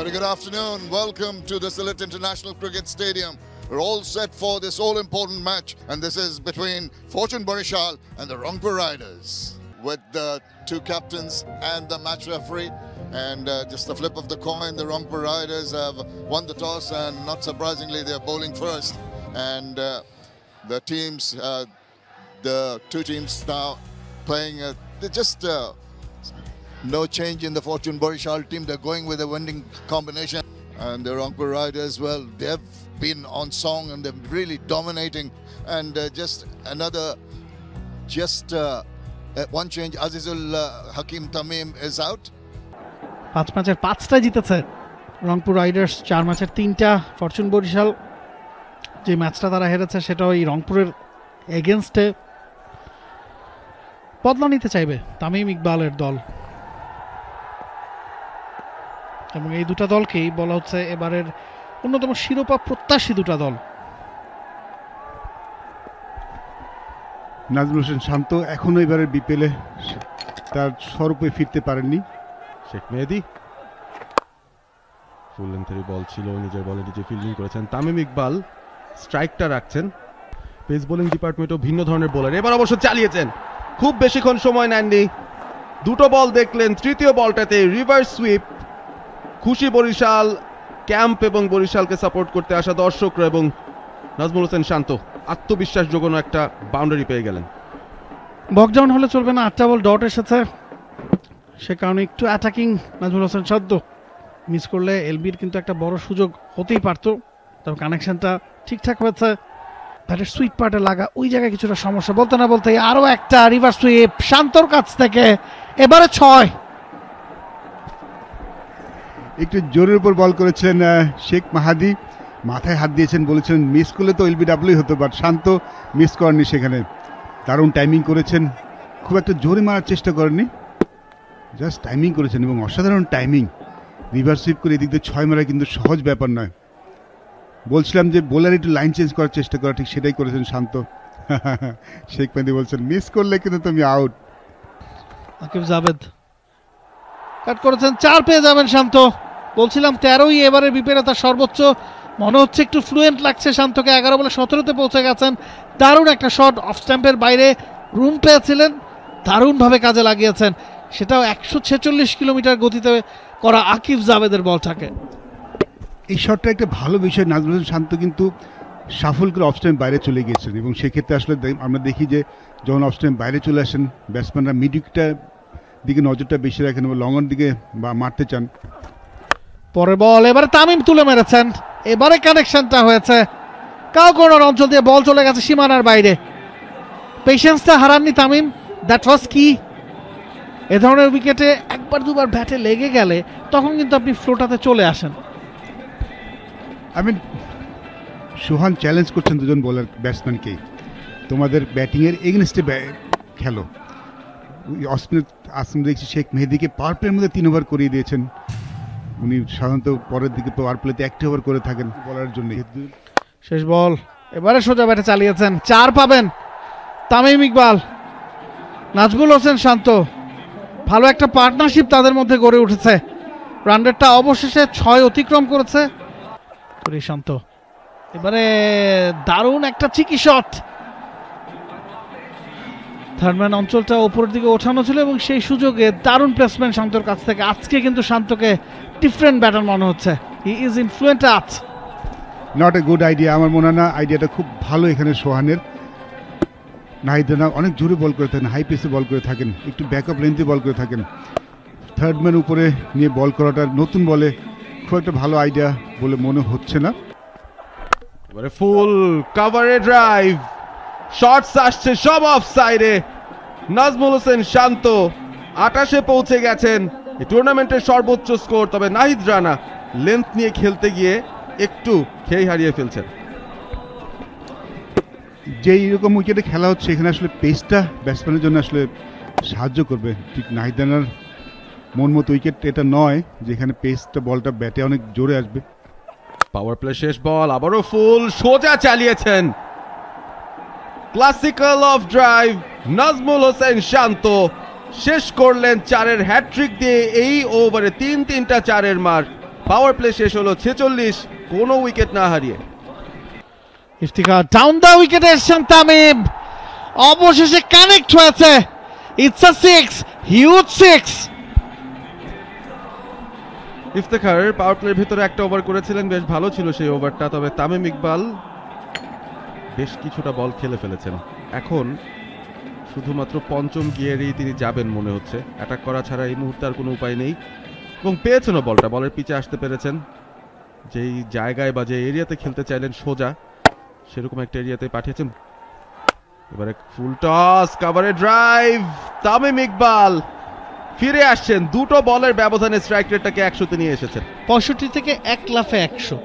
Very good afternoon. Welcome to the Sylhet International Cricket Stadium. We're all set for this all-important match, and this is between Fortune Barishal and the Rangpur Riders, with the two captains and the match referee. And just the flip of the coin, the Rangpur Riders have won the toss, and not surprisingly, they're bowling first. And the two teams now playing, no change in the Fortune Barishal team. They're going with a winning combination. And the Rangpur Riders, well, they've been on song and they're really dominating. And one change, Azizul Hakim Tamim is out. 5 ম্যাচের 5টা জিতেছে Rangpur Riders, 4 ম্যাচের 3টা। Fortune Barishal যে ম্যাচটা তারা হেরেছে সেটা ওই রংপুরের এগেনস্টে। বদলা নিতে চাইবে তামিম ইকবালের দল, এবং এই দুটা দলকেই বলা হচ্ছে এবারের অন্যতম শিরোপা প্রত্যাশী দুটা দল। নাজমুল হোসেন শান্ত এখনো এবারের বিপিএলে তার স্বরূপে ফিরতে পারেননি। শেখ মেহেদী ফুল লেন্থের বল ছিল, নিজের বলে নিজে ফিল্ডিং করেছেন। তামিম ইকবাল স্ট্রাইকটা রাখছেন। পেস বোলিং ডিপার্টমেন্টও ভিন্ন ধরনের বোলার, এবার অবশ্য চালিয়েছেন, খুব বেশিক্ষণ সময় নেননি, দুটো বল দেখলেন। তৃতীয় বলটাতে রিভার্স সুইপ। খুশি বরিশাল ক্যাম্প এবং বরিশালকে সাপোর্ট করতে আসা দর্শকরা, এবং নাজমুল হোসেন শান্ত আত্মবিশ্বাস যোগানো একটা বাউন্ডারি পেয়ে গেলেন। বকডাউন হলে চলবে না, 8টা বল ডট এসেছে, সে কারণে একটু অ্যাটাকিং নাজমুল হোসেন শান্ত। মিস করলে এলবির কিন্তু একটা বড় সুযোগ হতেই পারতো, তবে কানেকশনটা ঠিকঠাক হয়েছে। ব্যাটের সুইট পার্টে লাগা ওই জায়গায় কিছুটা সমস্যা, বলতে না বলতে আরও একটা রিভার্স সুইপ শান্তর কাছ থেকে, এবারে 6। একটু জোরের উপর বল করেছেন শেখ মাহাদি, মাথায় হাত দিয়েছেন, বলেছেন মিস করলে তো এলবিডব্লিউ হতো, বাট শান্ত মিস করেননি সেখানে। দারুণ টাইমিং করেছেন, খুব একটা জোরে মারার চেষ্টা করেননি, জাস্ট টাইমিং করেছেন, এবং অসাধারণ টাইমিং। রিভার্স সুইপ করে এদিক দিয়ে 6 মারা কিন্তু সহজ ব্যাপার নয়। বলছিলাম যে বোলার একটু লাইন চেঞ্জ করার চেষ্টা করা, ঠিক সেটাই করেছেন শান্ত। শেখ মেহেদী বলছেন মিস করলে কিন্তু তুমি আউট। আকিব জাভেদ কাট করেছেন, 4 পেয়ে যাবেন শান্ত। বলছিলাম 13ই এবারে বিপিএলে তার সর্বোচ্চ, মনে হচ্ছে একটু ফ্লুয়েন্ট লাগছে শান্তকে। 11 বলে 17তে পৌঁছে গেছেন। দারুণ একটা শট, অফ স্ট্যাম্পের বাইরে রুম পেয়েছিলেন, দারুণভাবে কাজে লাগিয়েছেন, সেটাও 146 কিলোমিটার গতিতে করা আকিব জাভেদের বলটাকে। এই শটটা একটা ভালো বিষয়। নাজমুল হোসেন শান্ত কিন্তু সাফল করে অফ স্ট্যাম্প বাইরে চলে গিয়েছেন, এবং সেক্ষেত্রে আসলে আমরা দেখি যে যখন অফ স্ট্যাম্প বাইরে চলে আসেন, ব্যাটসম্যানরা মিডিউকটা দিকে নজরটা বেশি রাখেন এবং লং অন দিকে বা মারতে চান। পরে বল এবারে তামিম তুলে মেরেছেন, এবারে কানেকশনটা হয়েছে। কাউ কর্নার অঞ্চল দিয়ে বল চলে গেছে সীমানার বাইরে। পেশেন্সটা হারাননি তামিম, দ্যাট ওয়াজ কি। এ ধরনের উইকেটে একবার দুবার ব্যাটে লেগে গেলে তখন কিন্তু আপনি ফ্লোটাতে চলে আসেন। সোহান চ্যালেঞ্জ করছেন দুজন বোলার ব্যাটসম্যানকে, তোমাদের ব্যাটিংয়ের এগেনস্টে খেলো। আসম দেখছি শেখ মেহেদীকে পাওয়ার প্লের মধ্যে 3 ওভার করিয়ে দিয়েছেন। উনি সাধারণত পরের দিকে পাওয়ার প্লেতে 1টি ওভার করে থাকেন বলার জন্য। শেষ বল এবারে সোজা ব্যাটে চালিয়েছেন, 4 পাবেন তামিম ইকবাল, নাজমুল হোসেন শান্ত। ভালো একটা পার্টনারশিপ তাদের মধ্যে গড়ে উঠেছে। রান রেটটা অবশেষে 6 অতিক্রম করেছে শান্ত। এবারে দারুণ একটা চিকি শট, থার্ডম্যান অঞ্চলটা উপরের দিকে ওঠানো ছিল, এবং সেই সুযোগে দারুণ প্লেসমেন্ট শান্তর কাছ থেকে। আজকে কিন্তু শান্তকে ডিফারেন্ট ব্যাটার মনে হচ্ছে, হি ইজ ইনফ্লুয়েন্ট আজ। নট এ গুড আইডিয়া, আমার মনে হয় না আইডিয়াটা খুব ভালো এখানে সোহানের। নাহিদ রানা অনেক জোরে বল করে থাকেন, হাই পেসে বল করে থাকেন, একটু ব্যাকআপ লেন্থে বল করে থাকেন। থার্ডম্যান উপরে নিয়ে বল করাটা নতুন বলে খুব একটা ভালো আইডিয়া বলে মনে হচ্ছে না। এবারে ফুল কভারে ড্রাইভ, শটস আসছে সব অফ সাইডে। নাজমুল হোসেন শান্ত 28-এ পৌঁছে গেছেন, এই টুর্নামেন্টের সর্বোচ্চ স্কোর। তবে নাহিদ রানা লেন্থ নিয়ে খেলতে গিয়ে একটু খেই হারিয়ে ফেলছেন। যে এইরকম উইকেটে খেলা হচ্ছে, এখানে আসলে পেসটা ব্যাটসম্যানের জন্য আসলে সাহায্য করবে। ঠিক নাহিদ রানার মন মতো উইকেট এটা নয়, যেখানে পেসটা বলটা ব্যাটে অনেক জোরে আসবে। পাওয়ার প্লে শেষ বল, আবারও ফুল সোজা চালিয়েছেন। Classical off drive, Najmul Hossain Shanto শেষ করলেন 4-এর হ্যাট্রিক দিয়ে। এই ওভারে 3-3টা 4-এর মার। পাওয়ার প্লে শেষ হলো 46 কোনো উইকেট না হারিয়ে। ইফতিখার ডাউন দ্য উইকেটে এসেছেন তামিম, অবশেষে কানেক্ট হয়েছে। It's a 6, huge 6। ইফতেখার পাওয়ার প্লের ভিতরে একটা ওভার করেছিলেন, বেশ ভালো ছিল সেই ওভারটা, তবে তামিম ইকবাল বেশ কিছুটা বল খেলে ফেলেছেন। এখন শুধুমাত্র পঞ্চম গিয়ারেই তিনি যাবেন মনে হচ্ছে, অ্যাটাক করা ছাড়া এই মুহূর্তে আর কোনো উপায় নেই। এবং পেয়েছেনও বলটা, বলের পিছে আসতে পেরেছেন। যেই জায়গায় বা যে এরিয়াতে খেলতে চাইলেন সোজা, সেরকম একটা এরিয়াতে পাঠিয়েছেন। এবারে ফুল টস, কাভারে ড্রাইভ, তামিম ইকবাল ফিরে আসছেন, দুটো বলের ব্যবধানে স্ট্রাইক রেটটাকে 100-তে নিয়ে এসেছেন। 65 থেকে 1 লাফে 100।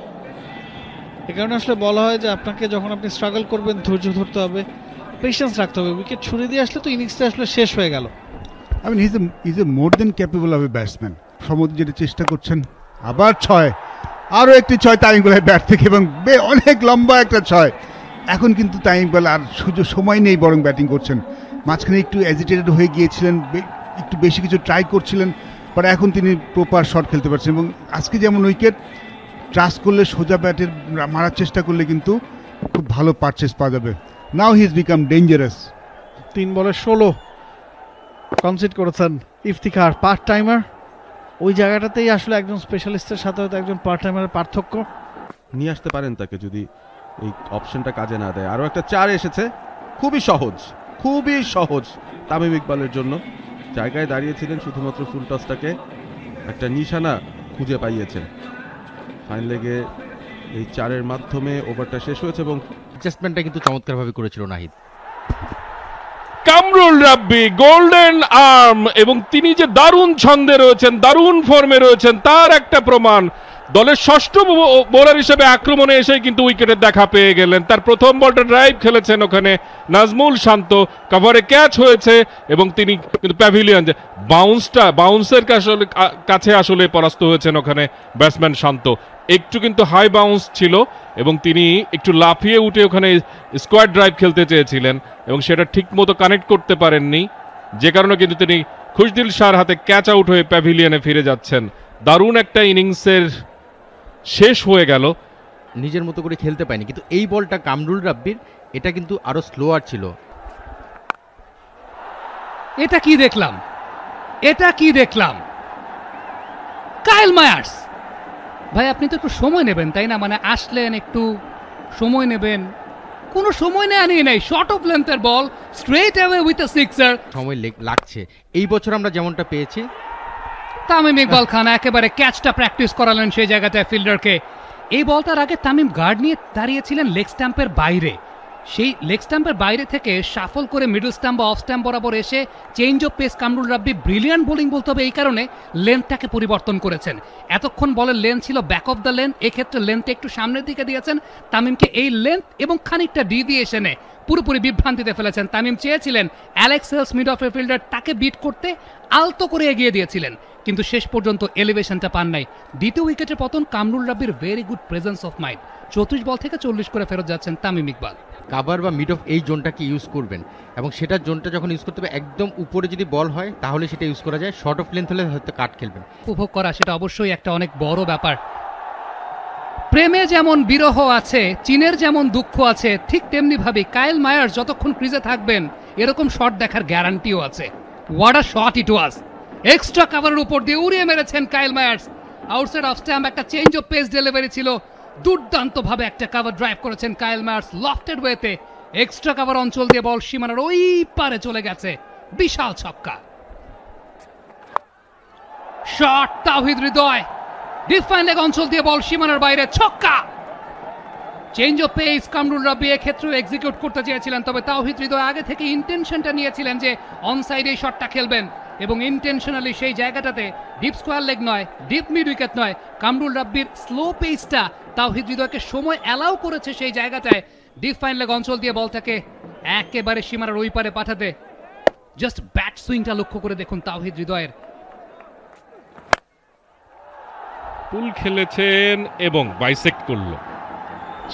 এ কারণে আসলে বলা হয় যে আপনাকে যখন আপনি স্ট্রাগল করবেন ধৈর্য ধরতে হবে, পেশেন্স রাখতে হবে। উইকেট ছুড়ে দিয়ে আসলে তো ইনিংসটা আসলে শেষ হয়ে গেল। I mean is a more than capable of a batsman. সম্ভবত যেটা চেষ্টা করছেন, আবার 6, আরও একটি 6 তামিম ইকবালের ব্যাট থেকে, এবং অনেক লম্বা একটা 6। এখন কিন্তু তামিম ইকবাল আর সময় নেই, বরং ব্যাটিং করছেন। মাঝখানে একটু অ্যাজিটেটেড হয়ে গিয়েছিলেন, একটু বেশি কিছু ট্রাই করছিলেন, বাট এখন তিনি প্রপার শট খেলতে পারছেন। এবং আজকে যেমন উইকেট ট্রাস্ট করলে, সোজা ব্যাটের মারার চেষ্টা করলে কিন্তু খুব ভালো পারচেস পাওয়া যাবে। নাও হি ইজ বিকাম ডেঞ্জারাস। 3 বলে 16 কনসিড করেছেন ইফতিখার, পার্ট টাইমার। ওই জায়গাটাতেই আসলে একজন স্পেশালিস্টের সাথে হয়তো একজন পার্ট টাইমারের পার্থক্য। নিয়ে আসতে পারেন তাকে যদি এই অপশনটা কাজে না দেয়। আরও একটা 4 এসেছে, খুবই সহজ, খুবই সহজ তামিম ইকবালের জন্য। জায়গায় দাঁড়িয়েছিলেন, শুধুমাত্র ফুল টসটাকে একটা নিশানা খুঁজে পাইয়েছেন। ফাইন লেগে এই 4-এর মাধ্যমে ওভারটা শেষ হয়েছে এবং অ্যাডজাস্টমেন্টটা কিন্তু চমৎকারভাবে করেছিল নাহিদ। কামরুল রাব্বি গোল্ডেন আর্ম, এবং তিনি যে দারুণ ছন্দে রয়েছেন, দারুণ ফর্মে রয়েছেন, তার একটা প্রমাণ। দলের ষষ্ঠ বোলার হিসেবে আক্রমণে এসে কিন্তু উইকেটের দেখা পেয়ে গেলেন। তার প্রথম বলটা ড্রাইভ খেলেছেন ওখানে নাজমুল শান্ত, কভারে ক্যাচ হয়েছে এবং তিনি কিন্তু প্যাভিলিয়ন বাউন্সের কাছে আসলে পরাস্ত হয়েছেন ওখানে ব্যাটসম্যান শান্ত। একটু কিন্তু হাই বাউন্স ছিল এবং তিনি একটু লাফিয়ে উঠে ওখানে স্কোয়াড ড্রাইভ খেলতে চেয়েছিলেন এবং সেটা ঠিক মতো কানেক্ট করতে পারেননি, যে কারণে কিন্তু তিনি খুশদিল শাহর হাতে ক্যাচ আউট হয়ে প্যাভিলিয়নে ফিরে যাচ্ছেন। দারুণ একটা ইনিংসের শেষ হয়ে গেল। নিজের মতো করে খেলতে পায়নি, কিন্তু এই বলটা কামরুল রাব্বির, এটা কিন্তু আরো স্লোয়ার ছিল। এটা কি দেখলাম, এটা কি দেখলাম! কাইল মায়ার্স ভাই, আপনি তো একটু সময় নেবেন তাই না? মানে আসলেন, একটু সময় নেবেন, কোনো সময় নেই। শর্ট অফ লেন্থের ball, straight away with a sixer. সময় লাগছে। এই বছর আমরা যেমনটা পেয়েছি, তামিম ইকবাল খান একেবারে ক্যাচটা প্র্যাকটিস করালেন সেই জায়গাটায় ফিল্ডারকে। এই বলটার আগে তামিম গার্ড নিয়ে দাঁড়িয়েছিলেন লেগ স্ট্যাম্পের বাইরে। সেই লেগ স্ট্যাম্পের বাইরে থেকে শাফল করে মিডল স্ট্যাম্প বা অফ স্ট্যাম্প বরাবর এসে change of pace Kamrul Rabbi brilliant bowling বলতে হবে, এই কারণে লেন্থটাকে পরিবর্তন করেছেন। এতক্ষণ বলের লেন্থ ছিল ব্যাক অফ দ্য লেন্থ, এক্ষেত্রে লেন্থটা একটু সামনের দিকে দিয়েছেন। তামিমকে এই লেন্থ এবং খানিকটা ডিভিয়েশনে পুরোপুরি বিভ্রান্তিতে ফেলেছেন। তামিম চেয়েছিলেন অ্যালেক্স হেলস মিড অফের ফিল্ডার, তাকে বিট করতে আলতো করে এগিয়ে দিয়েছিলেন, কিন্তু শেষ পর্যন্ত এলিভেশনটা পান নাই। দ্বিতীয় উইকেটের পতন কামরুল রাব্বির very good presence of mind. 34 ball থেকে 40 করে ফেরত যাচ্ছেন তামিম ইকবাল। কাভার বা মিড অফ এই জোনটাকে ইউজ করবেন, এবং সেটা জোনটা যখন ইউজ করতে হবে, একদম উপরে যদি বল হয় তাহলে সেটা ইউজ করা যায়, শর্ট অফ লেন্থ হলে হয়তো কাট খেলবেন। উপভোগ করা সেটা অবশ্যই একটা অনেক বড় ব্যাপার। প্রেমে যেমন বিরহ আছে, চীনের যেমন দুঃখ আছে, ঠিক তেমনি ভাবে কাইল মায়ার যতক্ষণ ক্রিজে থাকবেন এরকম শট দেখার গ্যারান্টিও আছে। What a shot it was! Extra কাভারের উপর দিয়ে উড়িয়ে মেরেছেন Kyle Myers. Outside off stump একটা চেঞ্জ অফ পেস ডেলিভারি ছিল, দুর্দান্ত ভাবে একটা কাভার ড্রাইভ করেছেন কাইল মায়ার্স লফটেড ওয়েতে। এক্সট্রা কাভার অঞ্চল দিয়ে বল সীমানার ওই পারে চলে গেছে, বিশাল ছক্কা। Shot Towhid Hridoy, define leg অঞ্চল দিয়ে বল সীমানার বাইরে, ছক্কা। চেঞ্জ অফ পেস কামরুল রাব্বি এক্ষেত্রেও এক্সিকিউট করতে চেয়েছিলেন, তবে তাওহিদ হৃদয় আগে থেকে ইন্টেনশনটা নিয়েছিলেন যে অন সাইডে শটটা খেলবেন, এবং ইন্টেনশনালি সেই জায়গাটাতে ডিপ স্কোয়ার লেগ নয়, ডিপ মিড উইকেট নয়, কামরুল রাব্বির স্লো পেসটা তাওহিদ হৃদয়কে সময় অ্যালাউ করেছে সেই জায়গাটায় ডিফাইন লেগ অঞ্চল দিয়ে বলটাকে একেবারে সীমানার ওই পারে পাঠাতে। জাস্ট ব্যাট সুইংটা লক্ষ্য করে দেখুন তাওহিদ হৃদয়ের। পুল খেলেছেন এবং বাইসেক্ট করলো,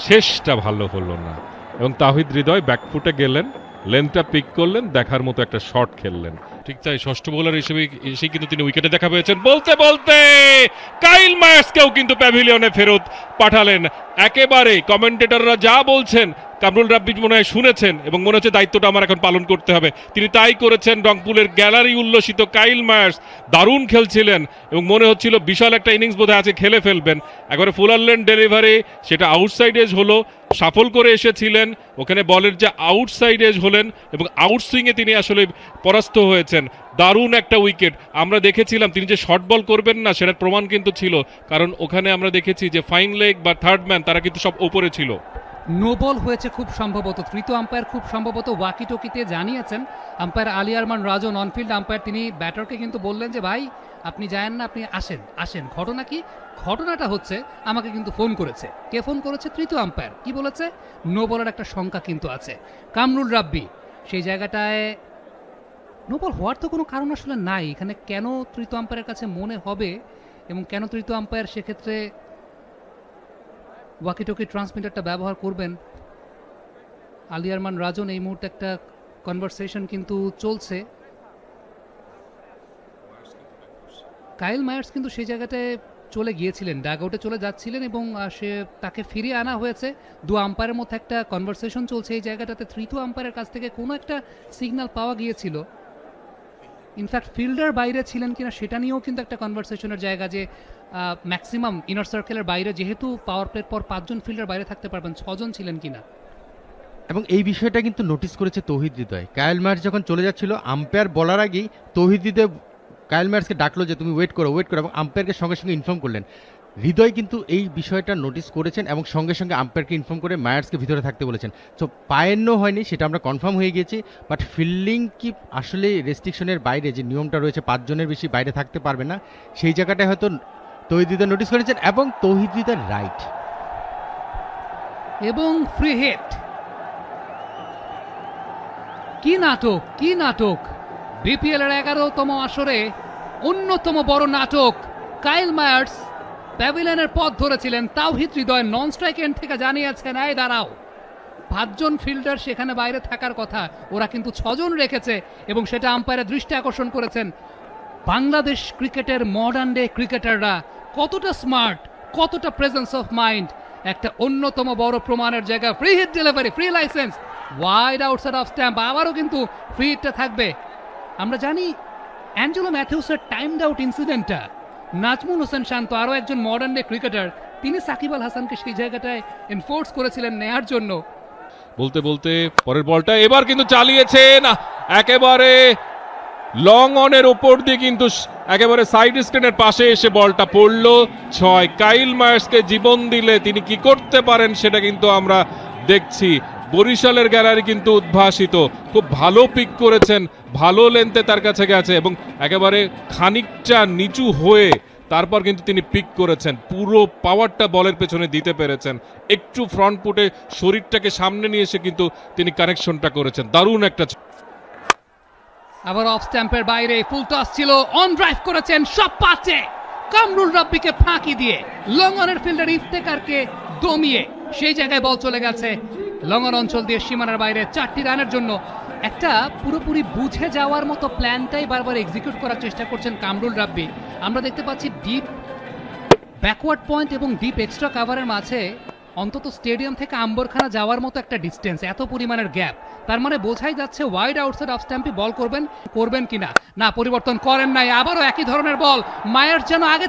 শেষটা ভালো হলো না, এবং তাওহিদ হৃদয় ব্যাকফুটে গেলেন, লেন্থটা পিক করলেন, দেখার মতো একটা শট খেললেন। ঠিক তাই, ষষ্ঠ বোলার হিসেবে এসেই কিন্তু তিনি উইকেটে দেখা পেয়েছেন। বলতে বলতে কাইল মায়ার্সকেও কিন্তু প্যাভিলিয়নে ফেরত পাঠালেন। একেবারে কমেন্টেটররা যা বলছেন কামরুল রাব্বি মনে হয় শুনেছেন এবং মনে হচ্ছে দায়িত্বটা আমার এখন পালন করতে হবে। তিনি তাই করেছেন। রংপুরের গ্যালারি উল্লসিত। কাইল মায়ার্স দারুণ খেলছিলেন এবং মনে হচ্ছিল বিশাল একটা ইনিংস বোধহয় আছে খেলে ফেলবেন। একবারে ফুলার লেন ডেলিভারি, সেটা আউটসাইড এজ হলো, সাফল করে এসেছিলেন। ওখানে বলের যে আউটসাইড এজ হলেন এবং আউটসুইংয়ে তিনি আসলে পরাস্ত হয়েছেন। দারুণ একটা উইকেট। আমরা দেখেছিলাম তিনি যে শর্ট বল করবেন না সেটার প্রমাণ কিন্তু ছিল, কারণ ওখানে আমরা দেখেছি যে ফাইন লেগ বা থার্ড ম্যান তারা কিন্তু সব ওপরে ছিল। নো বল হয়েছে খুব সম্ভবত। তৃতীয় আম্পায়ার খুব সম্ভবত ওয়াকি টকিতে জানিয়েছেন, আম্পায়ার আলী আরমান রাজন অনফিল্ড আম্পায়ার, তিনি ব্যাটারকে কিন্তু বললেন যে ভাই আপনি যায়েন না, আপনি আসেন আসেন। ঘটনা কি? ঘটনাটা হচ্ছে আমাকে কিন্তু ফোন করেছে। কে ফোন করেছে? তৃতীয় আম্পায়ার। কি বলেছে? নো বলের একটা সংখ্যা কিন্তু আছে। কামরুল রাব্বি সেই জায়গাটায় নো বল হওয়ার তো কোনো কারণ আসলে নাই এখানে। কেন তৃতীয় আম্পায়ারের কাছে মনে হবে এবং কেন তৃতীয় আম্পায়ার সেক্ষেত্রে ওয়াকিটকি ট্রান্সমিটারটা ব্যবহার করবেন? আলী আরমান রাজন এই মুহূর্তে একটা কনভারসেশন কিন্তু চলছে। কাইল মায়ার্স কিন্তু সেই জায়গাটায় চলে গিয়েছিলেন, ডাগ আউটে চলে যাচ্ছিলেন এবং সে তাকে ফিরিয়ে আনা হয়েছে। দু আম্পায়ারের মধ্যে একটা কনভারসেশন চলছে এই জায়গাটাতে। তৃতীয় আম্পায়ারের কাছ থেকে কোনো একটা সিগন্যাল পাওয়া গিয়েছিল। ইনফ্যাক্ট ফিল্ডার বাইরে ছিলেন কিনা সেটা নিয়েও কিন্তু একটা কনভারসেশনের জায়গা, যে ম্যাক্সিমাম ইনার সার্কেলের বাইরে, যেহেতু পাওয়ার প্লের পর 5 জন ফিল্ডার বাইরে থাকতে পারবেন, 6 জন ছিলেন কিনা। এবং এই বিষয়টা কিন্তু নোটিস করেছে তৌহিদ হৃদয়। কাইল মায়ার্স যখন চলে যাচ্ছিল, আম্পায়ার বলার আগেই তৌহিদ হৃদয় কাইল মায়ার্সকে ডাকলো যে তুমি ওয়েট করো এবং আম্পায়ারকে সঙ্গে সঙ্গে ইনফর্ম করলেন। হৃদয় কিন্তু এই বিষয়টা নোটিস করেছেন এবং সঙ্গে সঙ্গে আম্পায়ারকে ইনফর্ম করে মায়ার্সকে ভিতরে থাকতে বলেছেন। সো পায়ের নো হয়নি, সেটা আমরা কনফার্ম হয়ে গিয়েছি। বাট ফিল্ডিং কি আসলে রেস্ট্রিকশনের বাইরে, যে নিয়মটা রয়েছে 5 জনের বেশি বাইরে থাকতে পারবে না, সেই জায়গাটায় হয়তো তৌহিদ হৃদয় নোটিস করেছেন এবং তৌহিদ হৃদয় রাইট। এবং ফ্রি হিট। কি নাটক, কি নাটক! বিপিএল এর 11তম আসরে অন্যতম বড় নাটক। কাইল মায়ার্স প্যাভিলিয়নের পথ ধরেছিলেন। তাওহিদ হৃদয় নন স্ট্রাইক এন্ড থেকে জানিয়েছেন, এই দাঁড়াও, 5 জন ফিল্ডার সেখানে বাইরে থাকার কথা, ওরা কিন্তু 6 জন রেখেছে এবং সেটা আম্পায়ারের দৃষ্টি আকর্ষণ করেছেন। বাংলাদেশ ক্রিকেটের মডার্ন ডে ক্রিকেটাররা কতটা স্মার্ট, কতটা প্রেজেন্স অফ মাইন্ড, একটা অন্যতম বড় প্রমাণের জায়গা। Free hit delivery, free licence, wide outside off stump, আবারও কিন্তু ফ্রি হিটটা থাকবে। আমরা জানি অ্যাঞ্জেলো ম্যাথিউসের টাইমড আউট ইনসিডেন্টটা, নাজমুল হোসেন শান্ত আরও একজন মডার্ন ডে ক্রিকেটার, তিনি সাকিব আল হাসানকে সেই জায়গাটায় এনফোর্স করেছিলেন নেয়ার জন্য। বলতে বলতে পরের বলটা এবার কিন্তু চালিয়েছেন একেবারে লং অনের ওপর দিয়ে, কিন্তু একেবারে সাইড স্ক্রিনের পাশে এসে বলটা পড়লো 6। কাইল মায়ার্সকে জীবন দিলে তিনি কি করতে পারেন সেটা কিন্তু আমরা দেখছি। বরিশালের গ্যালারি কিন্তু উদ্ভাসিত। খুব ভালো পিক করেছেন, ভালো লেন্থে তার কাছে গেছে এবং একেবারে খানিকটা নিচু হয়ে তারপর কিন্তু তিনি পিক করেছেন। পুরো পাওয়ারটা বলের পেছনে দিতে পেরেছেন। একটু ফ্রন্ট ফুটে শরীরটাকে সামনে নিয়ে এসে কিন্তু তিনি কানেকশনটা করেছেন। দারুণ একটা। আবার অফ স্ট্যাম্পের বাইরে ফুল টস ছিল, অন ড্রাইভ করেছেন সব পাচ্ছে কামরুল রাব্বিকে ফাঁকি দিয়ে, লঙ্গনের ফিল্ডার ইফতেকারকে দমিয়ে সেই জায়গায় বল চলে গেছে লঙ্গন অঞ্চল দিয়ে সীমানার বাইরে 4টি রানের জন্য। একটা পুরোপুরি বুঝে যাওয়ার মতো প্ল্যানটাই বারবার এক্সিকিউট করার চেষ্টা করছেন কামরুল রাব্বি। আমরা দেখতে পাচ্ছি ডিপ ব্যাকওয়ার্ড পয়েন্ট এবং ডিপ এক্সট্রা কাভারের মাঝে অন্তত স্টেডিয়াম থেকে আম্বরখানা যাওয়ার মতো একটা ডিস্টেন্স, এত পরিমাণের গ্যাপ। তার মানে বোঝাই যাচ্ছে ওয়াইড আউটসাইড অফ স্ট্যাম্পে বল করবেন কিনা। না, পরিবর্তন করেন নাই, আবারও একই ধরনের বল। মায়ার্স যেন আগে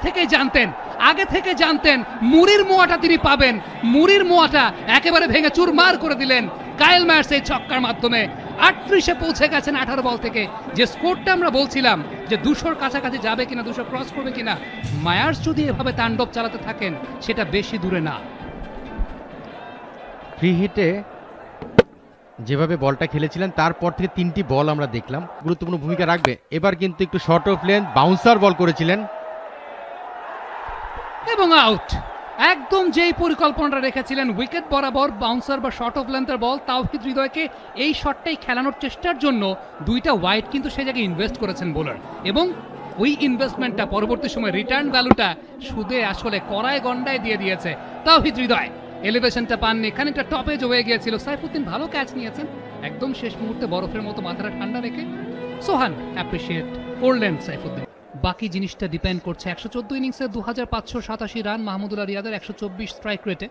থেকে জানতেন মুরির মোয়াটা তিনি পাবেন। মুরির মোয়াটা একেবারে ভেঙে চুরমার করে দিলেন কাইল মায়ার্স এই ছক্কার মাধ্যমে। 38-এ পৌঁছে গেছেন 18 বল থেকে। যে স্কোরটা আমরা বলছিলাম যে 200-র কাছাকাছি যাবে কিনা, 200 ক্রস করবে কিনা, মায়ার্স যদি এভাবে তাণ্ডব চালাতে থাকেন সেটা বেশি দূরে না। ফ্রি হিটে যেভাবে বলটা খেলেছিলেন তারপর থেকে 3টি বল আমরা দেখলাম গুরুত্বপূর্ণ ভূমিকা রাখবে। এবার কিন্তু একটু short of length bouncer ball করেছিলেন এবং আউট। একদম যেই পরিকল্পনাটা রেখেছিলেন উইকেট বরাবর বাউন্সার বা শর্ট অফ লেন্থের বল, তাওহিদ হৃদয়কে এই শটটাই খেলানোর চেষ্টার জন্য 2টা ওয়াইড কিন্তু সে জায়গায় ইনভেস্ট করেছেন বোলার, এবং ওই ইনভেস্টমেন্টটা পরবর্তী সময় রিটার্ন ভ্যালুটা সুদে আসলে কড়ায় গন্ডায় দিয়ে দিয়েছে তাওহিদ হৃদয়। এলিভেশনটা পাননি, খানিকটা টপেজ হয়ে গিয়েছিল। সাইফুদ্দিন ভালো ক্যাচ নিয়েছেন একদম শেষ মুহূর্তে বরফের মতো মাথাটা ঠান্ডা রেখে। সোহান অ্যাপ্রিসিয়েট করলেন সাইফুদ্দিন। বাকি জিনিসটা ডিপেন্ড করছে 114 ইনিংসে 2587 রান মাহমুদুল্লাহ রিয়াদের 124 স্ট্রাইক রেটে।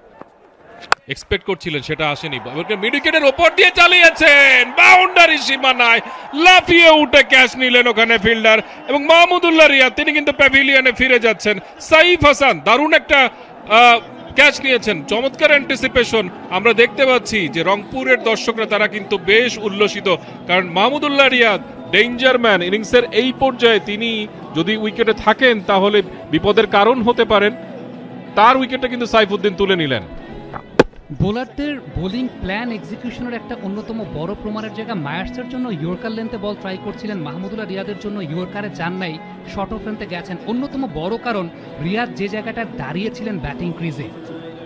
এক্সপেক্ট করছিলেন সেটা আসেনি, মিড উইকেটের ওপর দিয়ে চালিয়েছেন, বাউন্ডারি সীমানায় লাফিয়ে উঠে ক্যাচ নিলেন ওখানে ফিল্ডার, এবং মাহমুদুল্লাহ রিয়াদ তিনি কিন্তু প্যাভিলিয়নে ফিরে যাচ্ছেন। সাইফ হাসান দারুণ একটা ক্যাচ নিয়েছেন, চমৎকার অ্যান্টিসিপেশন। আমরা দেখতে পাচ্ছি যে রংপুরের দর্শকরা তারা কিন্তু বেশ উল্লসিত, কারণ মাহমুদুল্লাহ রিয়াদ ডেঞ্জার ম্যান। ইনিংসের এই পর্যায়ে তিনি যদি উইকেটে থাকেন তাহলে বিপদের কারণ হতে পারেন, তার উইকেটটা কিন্তু সাইফুদ্দিন তুলে নিলেন। বোলারদের বোলিং প্ল্যান এক্সিকিউশনের একটা অন্যতম বড় প্রমাণের জায়গা মায়ার্সের জন্য ইয়র্কার লেন্থে বল ট্রাই করছিলেন, মাহমুদুল্লাহ রিয়াদের জন্য ইয়র্কারে যান নাই, শর্ট অফ লেন্থে গেছেন। অন্যতম বড় কারণ রিয়াদ যে জায়গাটা দাঁড়িয়েছিলেন ব্যাটিং ক্রিজে,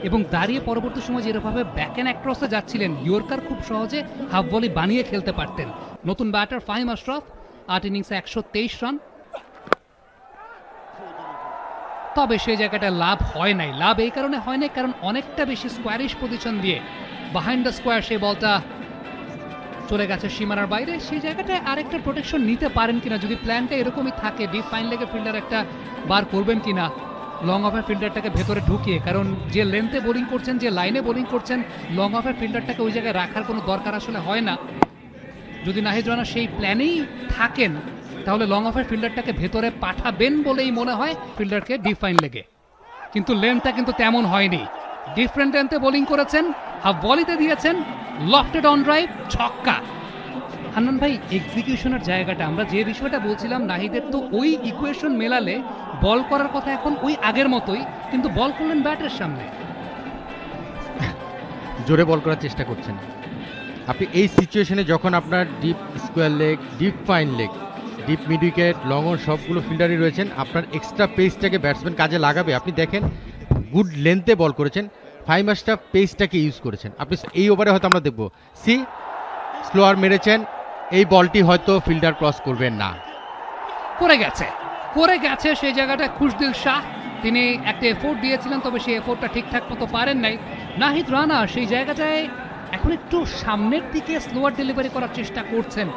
এবং দাঁড়িয়ে পরবর্তী সময় যেভাবে ব্যাক অ্যান্ড অ্যাক্রসে যাচ্ছিলেন, ইয়র্কার খুব সহজে হাফ ভলি বানিয়ে খেলতে পারতেন। নতুন ব্যাটার ফাহিম আশরাফ 8 ইনিংসে 123 রান, তবে সেই জায়গাটা লাভ হয় নাই। লাভ এই কারণে হয় নাই কারণ অনেকটা বেশি স্কোয়ারিশ পজিশন দিয়ে বিহাইন্ড দ্য স্কোয়ার সেই বলটা চলে গেছে সীমানার বাইরে। সেই জায়গাটায় আরেকটা প্রোটেকশন নিতে পারেন কিনা, যদি প্ল্যানটা এরকমই থাকে, ডিপ ফাইন লেগের ফিল্ডার একটা বার করবেন কিনা লং অফের ফিল্ডারটাকে ভেতরে ঢুকিয়ে, কারণ যে লেন্থে বোলিং করছেন, যে লাইনে বোলিং করছেন, লং অফের ফিল্ডারটাকে ওই জায়গায় রাখার কোনো দরকার আসলে হয় না। যদি নাহিদ রানা সেই প্ল্যানেই থাকেন তাহলে লং অফের ফিল্ডারটাকে ভেতরে পাঠাবেন বলেই মনে হয় ফিল্ডারকে ডিপ ফাইন লেগে, কিন্তু লেন্থটা কিন্তু তেমন হয়নি। ডিফারেন্ট লেন্থে বোলিং করেছেন, হাফ ভলিতে দিয়েছেন, লফটেড অন ড্রাইভ, ছক্কা। হান্নান ভাই, এক্সিকিউশনের জায়গাটা আমরা যে বিষয়টা বলছিলাম, নাহিদের তো ওই ইকুয়েশন মেলালে বল করার কথা এখন ওই আগের মতোই, কিন্তু বল করলেন ব্যাটের সামনে, জোরে বল করার চেষ্টা করছেন। আপনি এই সিচুয়েশনে যখন আপনার deep square leg, deep fine leg, deep mid wicket, long on সবগুলো ফিল্ডারই রয়েছেন, আপনার এক্সট্রা পেসটাকে ব্যাটসম্যান কাজে লাগাবে। আপনি দেখেন গুড লেন্থে বল করেছেন, ফাইভ মাস্টার পেসটাকে ইউজ করেছেন। আপনি এই ওভারে হয়তো আমরা দেখবো স্লোয়ার মেরেছেন, এই বলটি হয়তো ফিল্ডার ক্রস করবেন না, করে গেছে সেই জায়গাটা খুশদিল শাহ। তিনি একটা এফোর্ট দিয়েছিলেন, তবে সেই এফোর্টটা ঠিকঠাক মতো পারেন নাই। নাহিদ রানা সেই জায়গাটায় এখন একটু সামনের দিকে স্লোয়ার ডেলিভারি করার চেষ্টা করছেন,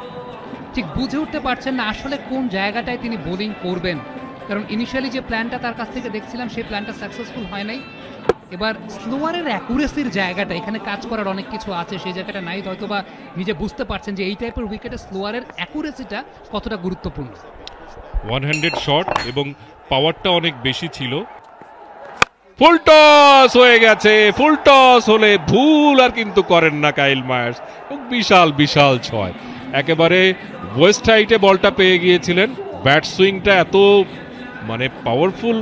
ঠিক বুঝে উঠতে পারছেন না আসলে কোন জায়গাটায় তিনি বোলিং করবেন, কারণ ইনিশিয়ালি যে প্ল্যানটা তার কাছ থেকে দেখছিলাম সেই প্ল্যানটা সাকসেসফুল হয় নাই। এবার স্লোয়ারের অ্যাকুরেসির জায়গাটা, এখানে কাজ করার অনেক কিছু আছে, সেই জায়গাটা নাহিদ হয়তোবা নিজে বুঝতে পারছেন যে এই টাইপের উইকেটে স্লোয়ারের অ্যাকুরেসিটা কতটা গুরুত্বপূর্ণ। ওয়ান হ্যান্ডেড শট এবং পাওয়ারটা অনেক বেশি ছিল। ফুল টস হয়ে গেছে, ফুল টস হলে ভুল আর কিন্তু করেন না কাইল মায়ার্স, বিশাল বিশাল ছয়। একেবারে ওয়েস্ট হাইটে বলটা পেয়ে গিয়েছিলেন, ব্যাট সুইংটা এত মানে পাওয়ারফুল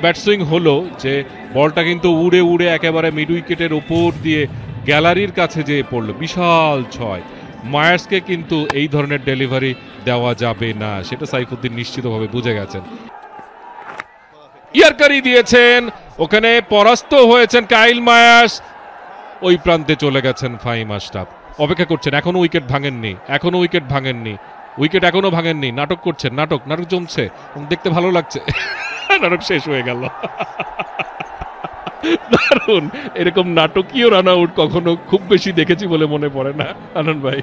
ব্যাট সুইং হলো যে বলটা কিন্তু উড়ে উড়ে একেবারে মিড উইকেটের উপর দিয়ে গ্যালারির কাছে যেয়ে পড়লো, বিশাল ছয়। মায়ার্সকে কিন্তু এই ধরনের ডেলিভারি দেওয়া যাবে না, সেটা সাইফুদ্দিন নিশ্চিতভাবে বুঝে গেছেন। ইয়ারকারি দিয়েছেন, ওখানে পরাস্ত হয়েছেন কাইল মায়ার্স, ওই প্রান্তে চলে গেছেন ফাহিম আশরাফ। অপেক্ষা করছেন, এখনো উইকেট ভাঙেননি, উইকেট এখনো ভাঙেননি, নাটক করছেন, নাটক জমছে, দেখতে ভালো লাগছে। নাটক শেষ হয়ে গেল। দারুণ, এরকম নাটকীয় রান আউট কখনো খুব বেশি দেখেছি বলে মনে পড়ে না। আনন্দ ভাই,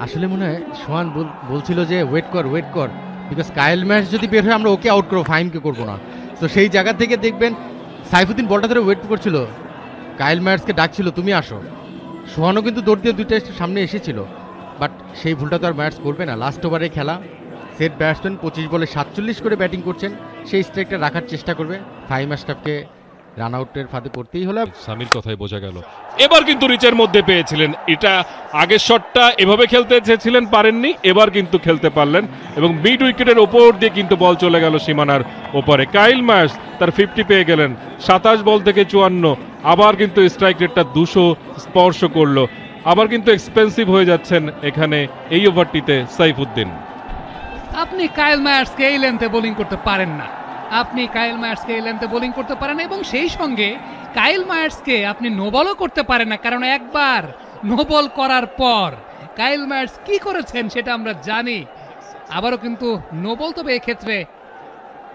আসলে মনে হয় সোহান বলছিল যে ওয়েট কর, বিকজ কাইল ম্যাচ যদি বের হয় আমরা ওকে আউট করবো, ফাহিমকে করবো না। তো সেই জায়গা থেকে দেখবেন সাইফুদ্দিন বলটা ধরে ওয়েট করছিল, কাইল ম্যাচকে ডাকছিল তুমি আসো। সোহানও কিন্তু দৌড় দিয়ে দুইটা সামনে এসেছিল, বাট সেই ভুলটা তো আর ম্যাচ করবে না। লাস্ট ওভারে খেলা, সেট ব্যাটসম্যান 25 বলে 47 করে ব্যাটিং করছেন, সেই স্ট্রাইকটা রাখার চেষ্টা করবে। ফাহিম আশরাফকে রান আউটের ফাঁদে পড়তেই হলো। সামির কথাই বোঝা গেল, এবার কিন্তু রিচের মধ্যে পেয়েছিলেন। এটা আগের শটটা এভাবে খেলতে চেয়েছিলেন, পারেননি, এবার কিন্তু খেলতে পারলেন এবং মিড উইকেটের ওপর দিয়ে কিন্তু বল চলে গেল সীমানার ওপরে। কাইল মায়ার্স তার 50 পেয়ে গেলেন, 27 বল থেকে 54, আবার কিন্তু স্ট্রাইক রেটটা 200 স্পর্শ করলো, আবার কিন্তু এক্সপেন্সিভ হয়ে যাচ্ছেন এখানে এই ওভারটিতে সাইফুদ্দিন। আপনি কাইল মায়ার্সকে এই লেন্থে বোলিং করতে পারেন না, এবং সেই সঙ্গে কাইল মায়ার্সকে আপনি নোবলও করতে পারেন না, কারণ একবার নোবল করার পর কাইল মায়ার্স কি করেছেন সেটা আমরা জানি। আবারও কিন্তু নোবল, তবে এক্ষেত্রে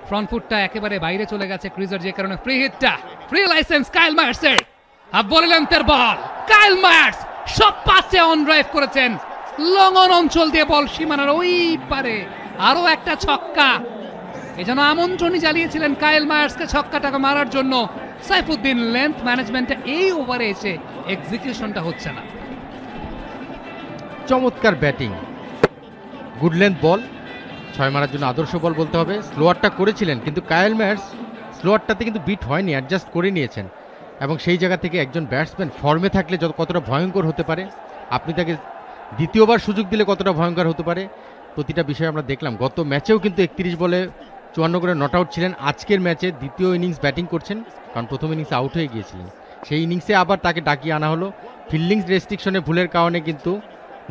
ফ্রন্ট ফুটটা একেবারে বাইরে চলে গেছে ক্রিজার, যে কারণে ফ্রি হিটটা, ফ্রি লাইসেন্স কাইল মায়ার্সের। হাফ ভলি লেন্থের বল, কাইল মায়ার্স সব পাঁচে অন ড্রাইভ করেছেন, লঙ্ঘন অঞ্চল দিয়ে বল সীমানার ওই পারে, আরো একটা ছক্কা। এজন্য আমন্ত্রণই জ্বালিয়েছিলেন কাইল মায়ার্সকে ছক্কাটাকে মারার জন্য সাইফুদ্দিন। লেন্থ ম্যানেজমেন্টে এই ওভারে এসে এক্সিকিউশনটা হচ্ছে না। চমৎকার ব্যাটিং, গুড লেন্থ বল, 6 মারার জন্য আদর্শ বল বলতে হবে। স্লোয়ারটা করেছিলেন কিন্তু কায়েল মায়ার্স স্লোয়ারটাতে কিন্তু বিট হয়নি, অ্যাডজাস্ট করে নিয়েছেন। এবং সেই জায়গা থেকে একজন ব্যাটসম্যান ফর্মে থাকলে কতটা ভয়ঙ্কর হতে পারে, আপনি তাকে দ্বিতীয়বার সুযোগ দিলে কতটা ভয়ঙ্কর হতে পারে, প্রতিটা বিষয় আমরা দেখলাম। গত ম্যাচেও কিন্তু 31 বলে 54 করে নট আউট ছিলেন। আজকের ম্যাচে দ্বিতীয় ইনিংস ব্যাটিং করছেন, কারণ প্রথম ইনিংসে আউট হয়ে গিয়েছিলেন। সেই ইনিংসে আবার তাকে ডাকিয়ে আনা হলো। ফিল্ডিং রেস্ট্রিকশনে ভুলের কারণে কিন্তু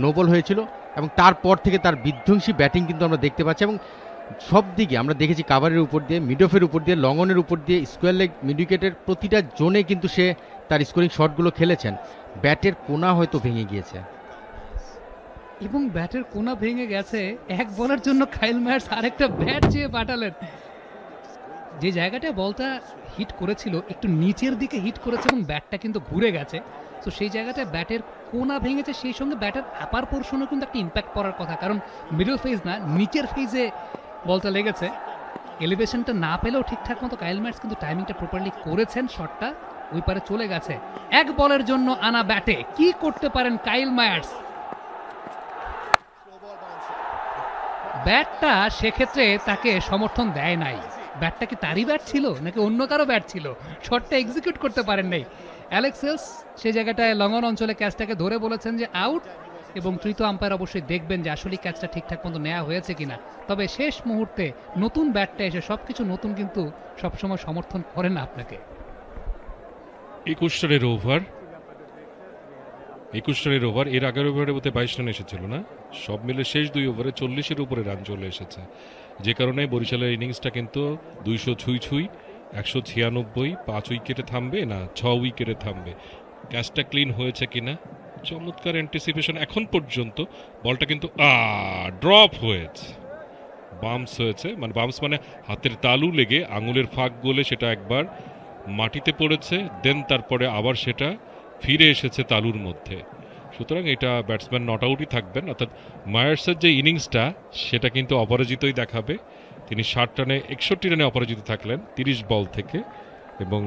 নো বল হয়েছিল, এবং তারপর থেকে তার বিধ্বংসী ব্যাটিং কিন্তু আমরা দেখতে পাচ্ছি। এবং সব দিকে আমরা দেখেছি, কাভারের উপর দিয়ে, মিড অফের উপর দিয়ে, লঙ্গনের উপর দিয়ে, স্কোয়ার লেগ, মিড উইকেটের প্রতিটা জোনে কিন্তু সে তার স্কোরিং শটগুলো খেলেছেন। ব্যাটের কোনা হয়তো ভেঙে গিয়েছে, এবং ব্যাটের কোনা ভেঙে গেছে। এক বলের জন্য কাইল মায়ার্স আরেকটা ব্যাট চেয়ে পাঠালেন। যে জায়গাটায় বলটা হিট করেছিল একটু নিচের দিকে হিট করেছে এবং ব্যাটটা কিন্তু ঘুরে গেছে। তো সেই জায়গাটায় ব্যাটের কোনা ভেঙেছে, সেই সঙ্গে ব্যাটের আপার পোর্শনও কিন্তু একটা ইম্প্যাক্ট পড়ার কথা, কারণ মিডল ফেজ না, নিচের ফেজে বলটা লেগেছে। এলিভেশনটা না পেলেও ঠিকঠাক মতো কাইল মায়ার্স কিন্তু টাইমিংটা প্রপারলি করেছেন, শটটা ওই পারে চলে গেছে। এক বলের জন্য আনা ব্যাটে কি করতে পারেন কাইল মায়ার্স? ব্যাটটা সেক্ষেত্রে তাকে সমর্থন দেয় নাই। ব্যাটটা কি তারই ব্যাট ছিল নাকি অন্য কারো ব্যাট ছিল? শটটা এক্সিকিউট করতে পারেন নাই। অ্যালেক্স হেলস সেই জায়গাটায় লঙ্ঘন অঞ্চলে ক্যাচটাকে ধরে বলেছেন যে আউট, এবং তৃতীয় আম্পায়ার অবশ্যই দেখবেন যে আসলে ক্যাচটা ঠিকঠাক মতো নেওয়া হয়েছে কিনা। তবে শেষ মুহূর্তে নতুন ব্যাটটা এসে সবকিছু নতুন কিন্তু সবসময় সমর্থন করে না আপনাকে। 21 রানের ওভার, 21 রানের ওভার। এর আগের ওভারে বোধ 22 রান এসেছিল না, সব মিলে শেষ 2 ওভারে 40-এর উপরে রান চলে এসেছে, যে কারণে বরিশালের ইনিংসটা কিন্তু 200 ছুঁই 196, 5 উইকেটে থামবে না 6 উইকেটে থামবে। ক্যাচটা ক্লিন হয়েছে কিনা, চমৎকার অ্যান্টিসিপেশন এখন পর্যন্ত। বলটা কিন্তু ড্রপ হয়েছে, বাম্পস হয়েছে, মানে বাম্পস মানে হাতের তালু লেগে আঙুলের ফাঁক গলে সেটা একবার মাটিতে পড়েছে, দেন তারপরে আবার সেটা ফিরে এসেছে তালুর মধ্যে। সুতরাং এটা ব্যাটসম্যান নট আউটই থাকবেন, অর্থাৎ মায়ার্সের যে ইনিংসটা সেটা কিন্তু অপরাজিতই দেখাবে। তিনি 60 রানে 61 রানে অপরাজিত থাকলেন 30 বল থেকে, এবং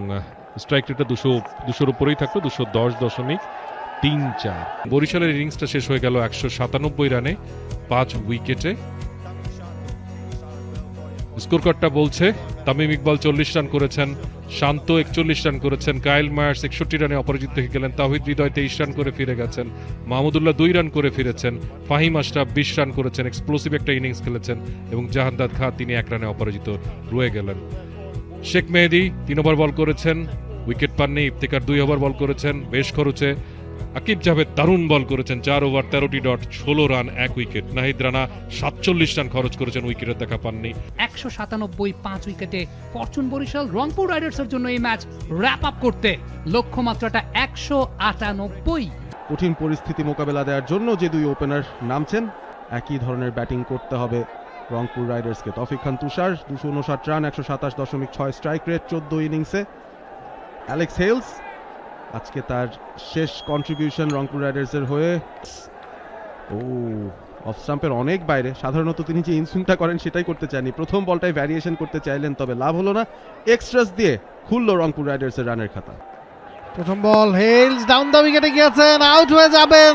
স্ট্রাইক রেটটা 200-র উপরেই থাকলো, 210.34। বরিশালের ইনিংসটা শেষ হয়ে গেল 197 রানে 5 উইকেটে। স্কোর কার্ডটা বলছে তামিম ইকবাল 40 রান করেছেন, শান্ত 41 রান করেছেন, কাইল মায়ার্স 61 রানে অপরাজিত থেকে গেলেন, তাওহিদ হৃদয় 23 রান করে ফিরে গেছেন, মাহমুদুল্লাহ 2 রান করে ফিরেছেন, ফাহিম আশরাফ 20 রান করেছেন, এক্সপ্লোসিভ একটা ইনিংস খেলেছেন, এবং জাহান্দাদ খান তিনি 1 রানে অপরাজিত রয়ে গেলেন। শেখ মেহেদি 3 ওভার বল করেছেন, উইকেট পাননি। ইফতিকার 2 ওভার বল করেছেন বেশ খরচে। আকিব জাভেদ দারুণ বল করেছেন, 4 ওভার 13টি dot, 16 run 1 wicket. Nahid Rana 47 run খরচ করেছেন, উইকেটের দেখা পাননি। 197, 5 উইকেটে ফরচুন বরিশাল রংপুর রাইডার্সের জন্য এই ম্যাচ র্যাপ আপ করতে লক্ষ্যমাত্রাটা 198। কঠিন পরিস্থিতি মোকাবেলা দেওয়ার জন্য যে 2 ওপেনার নামছেন, একই ধরনের ব্যাটিং করতে হবে রংপুর রাইডার্সকে। তৌফিক খান তুষার 259 রান, 127.6 স্ট্রাইক রেট 14 ইনিংসে। অ্যালেক্স হেলস আজকে তার শেষ কন্ট্রিবিউশন রংপুর রাইডার্সের হয়ে। অফ স্টাম্পের অনেক বাইরে, সাধারণত তিনি যে ইনসুইংটা করেন সেটাই করতে চাননি, প্রথম বলটাই ভ্যারিয়েশন করতে চাইলেন, তবে লাভ হলো না। এক্সট্রাস দিয়ে খুললো রংপুর রাইডার্সের রানের খাতা। প্রথম বল, হেলস ডাউন দ্য উইকেটে গিয়েছেন, আউট হয়ে যাবেন।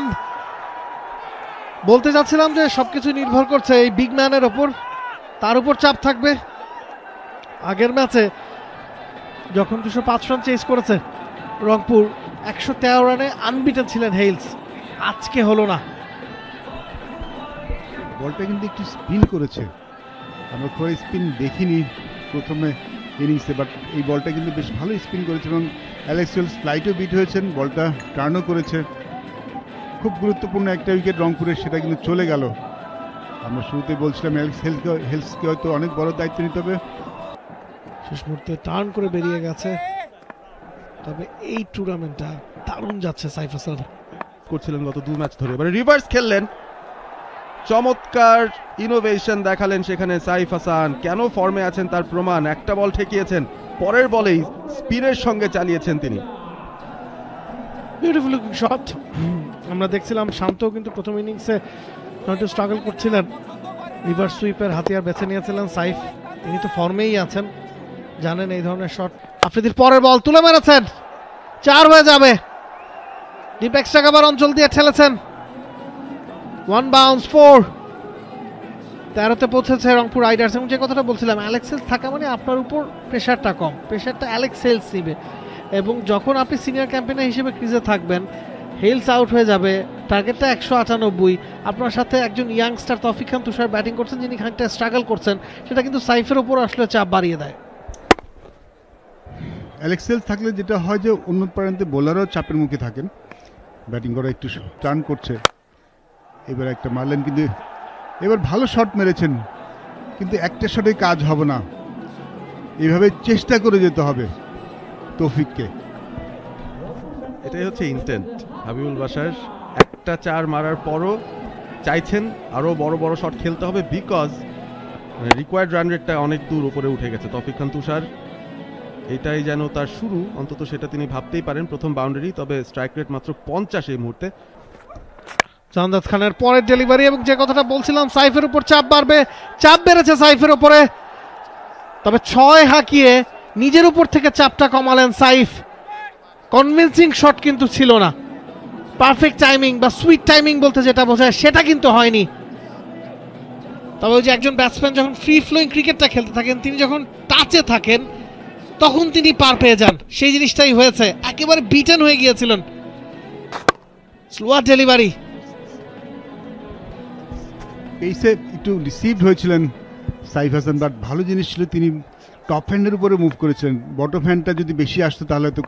বলতে যাচ্ছিলাম যে সবকিছু নির্ভর করছে এই বিগ ম্যানের ওপর, তার উপর চাপ থাকবে। আগের ম্যাচে যখন 205 রান চেস করেছে রংপুর, 113 রানে আনবিটেন ছিলেন হেলস, আজকে হলো না। বলটা কিন্তু একটু স্পিন করেছে, আমরা খুব স্পিন দেখিনি প্রথমে ইনিংসে, বাট এই বলটা কিন্তু বেশ ভালো স্পিন করেছে, এবং অ্যালেক্স হেলস ফ্লাইটও বিট হয়েছেন, বলটা টার্নও করেছে। খুব গুরুত্বপূর্ণ একটা উইকেট রংপুরের, সেটা কিন্তু চলে গেল। আমরা শুরুতে বলছিলাম অ্যালেক্স হেলসকে হয়তো অনেক বড় দায়িত্ব নিতে হবে। শেষ মুহূর্তে টার্ন করে বেরিয়ে গেছে। তবে এই টুর্নামেন্টটা দারুণ যাচ্ছে সাইফ হাসান। করছিলেন গত 2 ম্যাচ ধরে, এবারে রিভার্স খেললেন, চমৎকার ইনোভেশন দেখালেন সেখানে সাইফ হাসান। কেন ফর্মে আছেন তার প্রমাণ, একটা বল ঠেকিয়েছেন, পরের বলেই স্পিনের সঙ্গে চালিয়েছেন তিনি। Beautiful looking shot. আমরা দেখছিলাম শান্তও কিন্তু প্রথম ইনিংসে একটু স্ট্রাগল করছিলেন, রিভার্স সুইপের হাতিয়ার বেছে নিয়েছিলেন সাইফ। তিনি তো ফর্মেই আছেন, জানেন এই ধরনের শট। আফ্রিদির পরের বল তুলে মেরেছেন, 4 হয়ে যাবে। ডিপ এক্সট্রা কাভার অঞ্চল দিয়ে ঠেলেছেন, 1 বাউন্স 4। 13তে পৌঁছেছে রংপুর রাইডার্স। এবং যে কথাটা বলছিলাম, অ্যালেক্স হেলস থাকা মানে আপনার উপর প্রেশারটা কম, প্রেশারটা অ্যালেক্স হেলস নিবে। এবং যখন আপনি সিনিয়র ক্যাম্পেনার হিসেবে ক্রিজে থাকবেন, হেলস আউট হয়ে যাবে, টার্গেটটা 198, আপনার সাথে একজন ইয়াংস্টার তৌফিক খান তুষার ব্যাটিং করছেন, যিনি খানিকটা স্ট্রাগল করছেন, সেটা কিন্তু সাইফের উপর আসলে চাপ বাড়িয়ে দেয়। অ্যালেক্স হেলস থাকলে যেটা হয় যে অন্য প্রান্তে বোলারও চাপের মুখে থাকেন, ব্যাটিং করা একটু টার্ন করছে। এবার একটা মারলেন, কিন্তু এবার ভালো শট মেরেছেন, কিন্তু একটা শটে কাজ হবে না, এইভাবে চেষ্টা করে যেতে হবে তৌফিককে। এটাই হচ্ছে ইন্টেন্ট হাবিবুল বাশার। একটা 4 মারার পরও চাইছেন আরও বড় বড় শট খেলতে হবে, বিকজ রিকোয়ার্ড রান রেটটা অনেক দূর উপরে উঠে গেছে তৌফিক খান তুষার। এটাই যেন তার শুরু, অন্তত সেটা তিনি ভাবতেই পারেন। প্রথম বাউন্ডারি, তবে স্ট্রাইক রেট মাত্র 50 এই মুহূর্তে। জামদাদ খানের পরের ডেলিভারি, এবং যে কথাটা বলছিলাম সাইফের উপর চাপ বাড়বে, চাপ বেড়েছে সাইফের উপরে, তবে 6 হাঁকিয়ে নিজের উপর থেকে চাপটা কমালেন সাইফ। কনভিন্সিং শট কিন্তু ছিল না, পারফেক্ট টাইমিং বা সুইট টাইমিং বলতে যেটা বোঝায় সেটা কিন্তু হয়নি। তবে ওই যে একজন ব্যাটসম্যান যখন ফ্রি ফ্লোয়িং ক্রিকেটটা খেলতে থাকেন, তিনি যখন টাচে থাকেন তখন তিনি পার পেয়ে যান, সেই জিনিসটাই হয়েছে। একেবারে বিটেন হয়ে গিয়েছিলেন। স্লোয়ার ডেলিভারি, পেসে একটু রিসিভড হয়েছিলেন সাইফ হাসান, বাট ভালো জিনিস ছিল তিনি টপ হ্যান্ডের উপরে মুভ করেছিলেন। বটম হ্যান্ডটা যদি বেশি আসতো তাহলে তো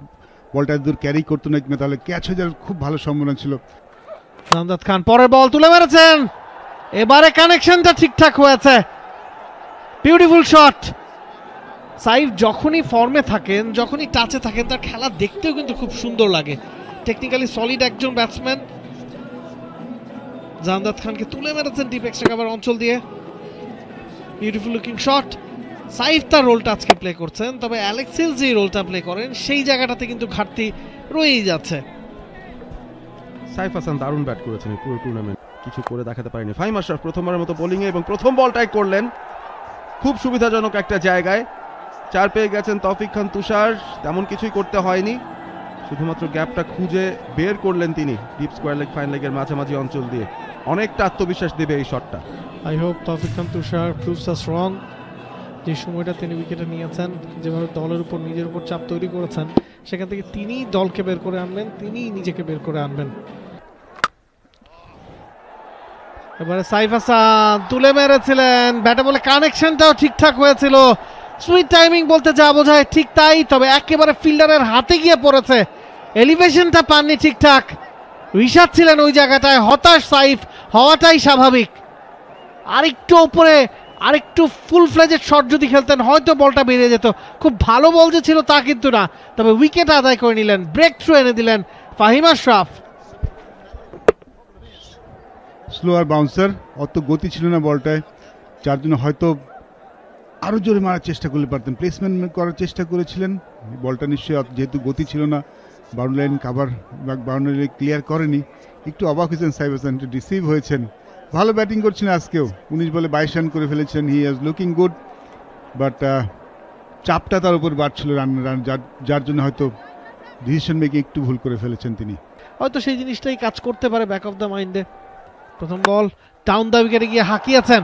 বলটা দূর ক্যারি করতো না, কিংবা তাহলে ক্যাচ হয়ে যাওয়ার খুব ভালো সম্ভাবনা ছিল। জামদাদ খান পরের বল তুলে মেরেছেন, এবারে কানেকশনটা ঠিকঠাক হয়েছে, বিউটিফুল শট। সাইফ যখনই ফর্মে থাকেন, যখনই টাচে থাকেন, তার খেলা দেখতেও কিন্তু খুব সুন্দর লাগে। টেকনিক্যালি সলিড একজন ব্যাটসম্যান। জামদাদ খানকে তুলে মেরেছেন ডিপ এক্সট্রা কাভার অঞ্চল দিয়ে, বিউটিফুল লুকিং শট। সাইফ তার রোলটা আজকে প্লে করছেন, তবে অ্যালেক্স হেলস যে রোলটা প্লে করেন সেই জায়গাটাতে কিন্তু ঘাটতি রয়েই যাচ্ছে। সাইফ হাসান দারুণ ব্যাট করেছেন এই পুরো টুর্নামেন্ট, কিছু করে দেখাতে পারেনি। ফাহিম আশরাফ প্রথমবারের মতো বোলিংয়ে এবং প্রথম বলটাই করলেন খুব সুবিধাজনক একটা জায়গায়। 4 পেয়ে গেছেন তৌফিক খান তুষার, তেমন কিছুই করতে হয়নি, শুধুমাত্র গ্যাপটা খুঁজে বের করলেন তিনি ডিপ স্কোয়ার লেগ ফাইন লেগের মাঝামাঝি অঞ্চল দিয়ে। অনেকটা আত্মবিশ্বাস দেবে এই শটটা। আই হোপ তৌফিক খান তুষার প্রুভস আস রং। যে সময়টা তিনি উইকেটে নিয়েছেন, যেভাবে দলের উপর নিজের উপর চাপ তৈরি করেছেন, সেখান থেকে তিনি দলকে বের করে আনবেন, তিনি নিজেকে বের করে আনবেন। এবারে সাইফ হাসান তুলে মেরেছিলেন, ব্যাটে বলে কানেকশনটাও ঠিকঠাক হয়েছিল, সুইট টাইমিং বলতে যা বোঝায় ঠিক তাই, তবে একেবারে ফিল্ডারের হাতে গিয়ে পড়েছে, এলিভেশনটা পাননি ঠিকঠাক। রিশাদ ছিলেন ওই জায়গাটায়, হতাশ সাইফ হওয়াটাই স্বাভাবিক। আরেকটু উপরে, আরেকটু ফুল ফ্লেজেড শট যদি খেলতেন হয়তো বলটা বেরিয়ে যেত। খুব ভালো বল যে ছিল তা কিন্তু না, তবে উইকেট আদায় করে নিলেন, ব্রেক থ্রু এনে দিলেন ফাহিম আশরাফ। স্লোয়ার বাউন্সার, অত গতি ছিল না বলটায়, যার জন্য হয়তো আরও জোরে মারার চেষ্টা করলে পারতেন, প্লেসমেন্ট করার চেষ্টা করেছিলেন। বলটা নিশ্চয়ই যেহেতু গতি ছিল না, বাউন্ডারি লাইন কাভার বা বাউন্ডারি ক্লিয়ার করেনি, একটু অবাক হয়েছেন সাইফ হাসান, একটু রিসিভ হয়েছেন। ভালো ব্যাটিং করছেন আজকেও, 19 বলে 22 রান করে ফেলেছেন, he is looking good, but চাপটা তার উপর বাড়ছিল রান, যার জন্য হয়তো ডিসিশন মেকিং একটু ভুল করে ফেলেছেন তিনি। হয়তো সেই জিনিসটাই কাজ করতে পারে ব্যাক অফ দ্য মাইন্ডে। প্রথম বল ডাউন দ্য উইকেটে গিয়ে হাঁকিয়েছেন,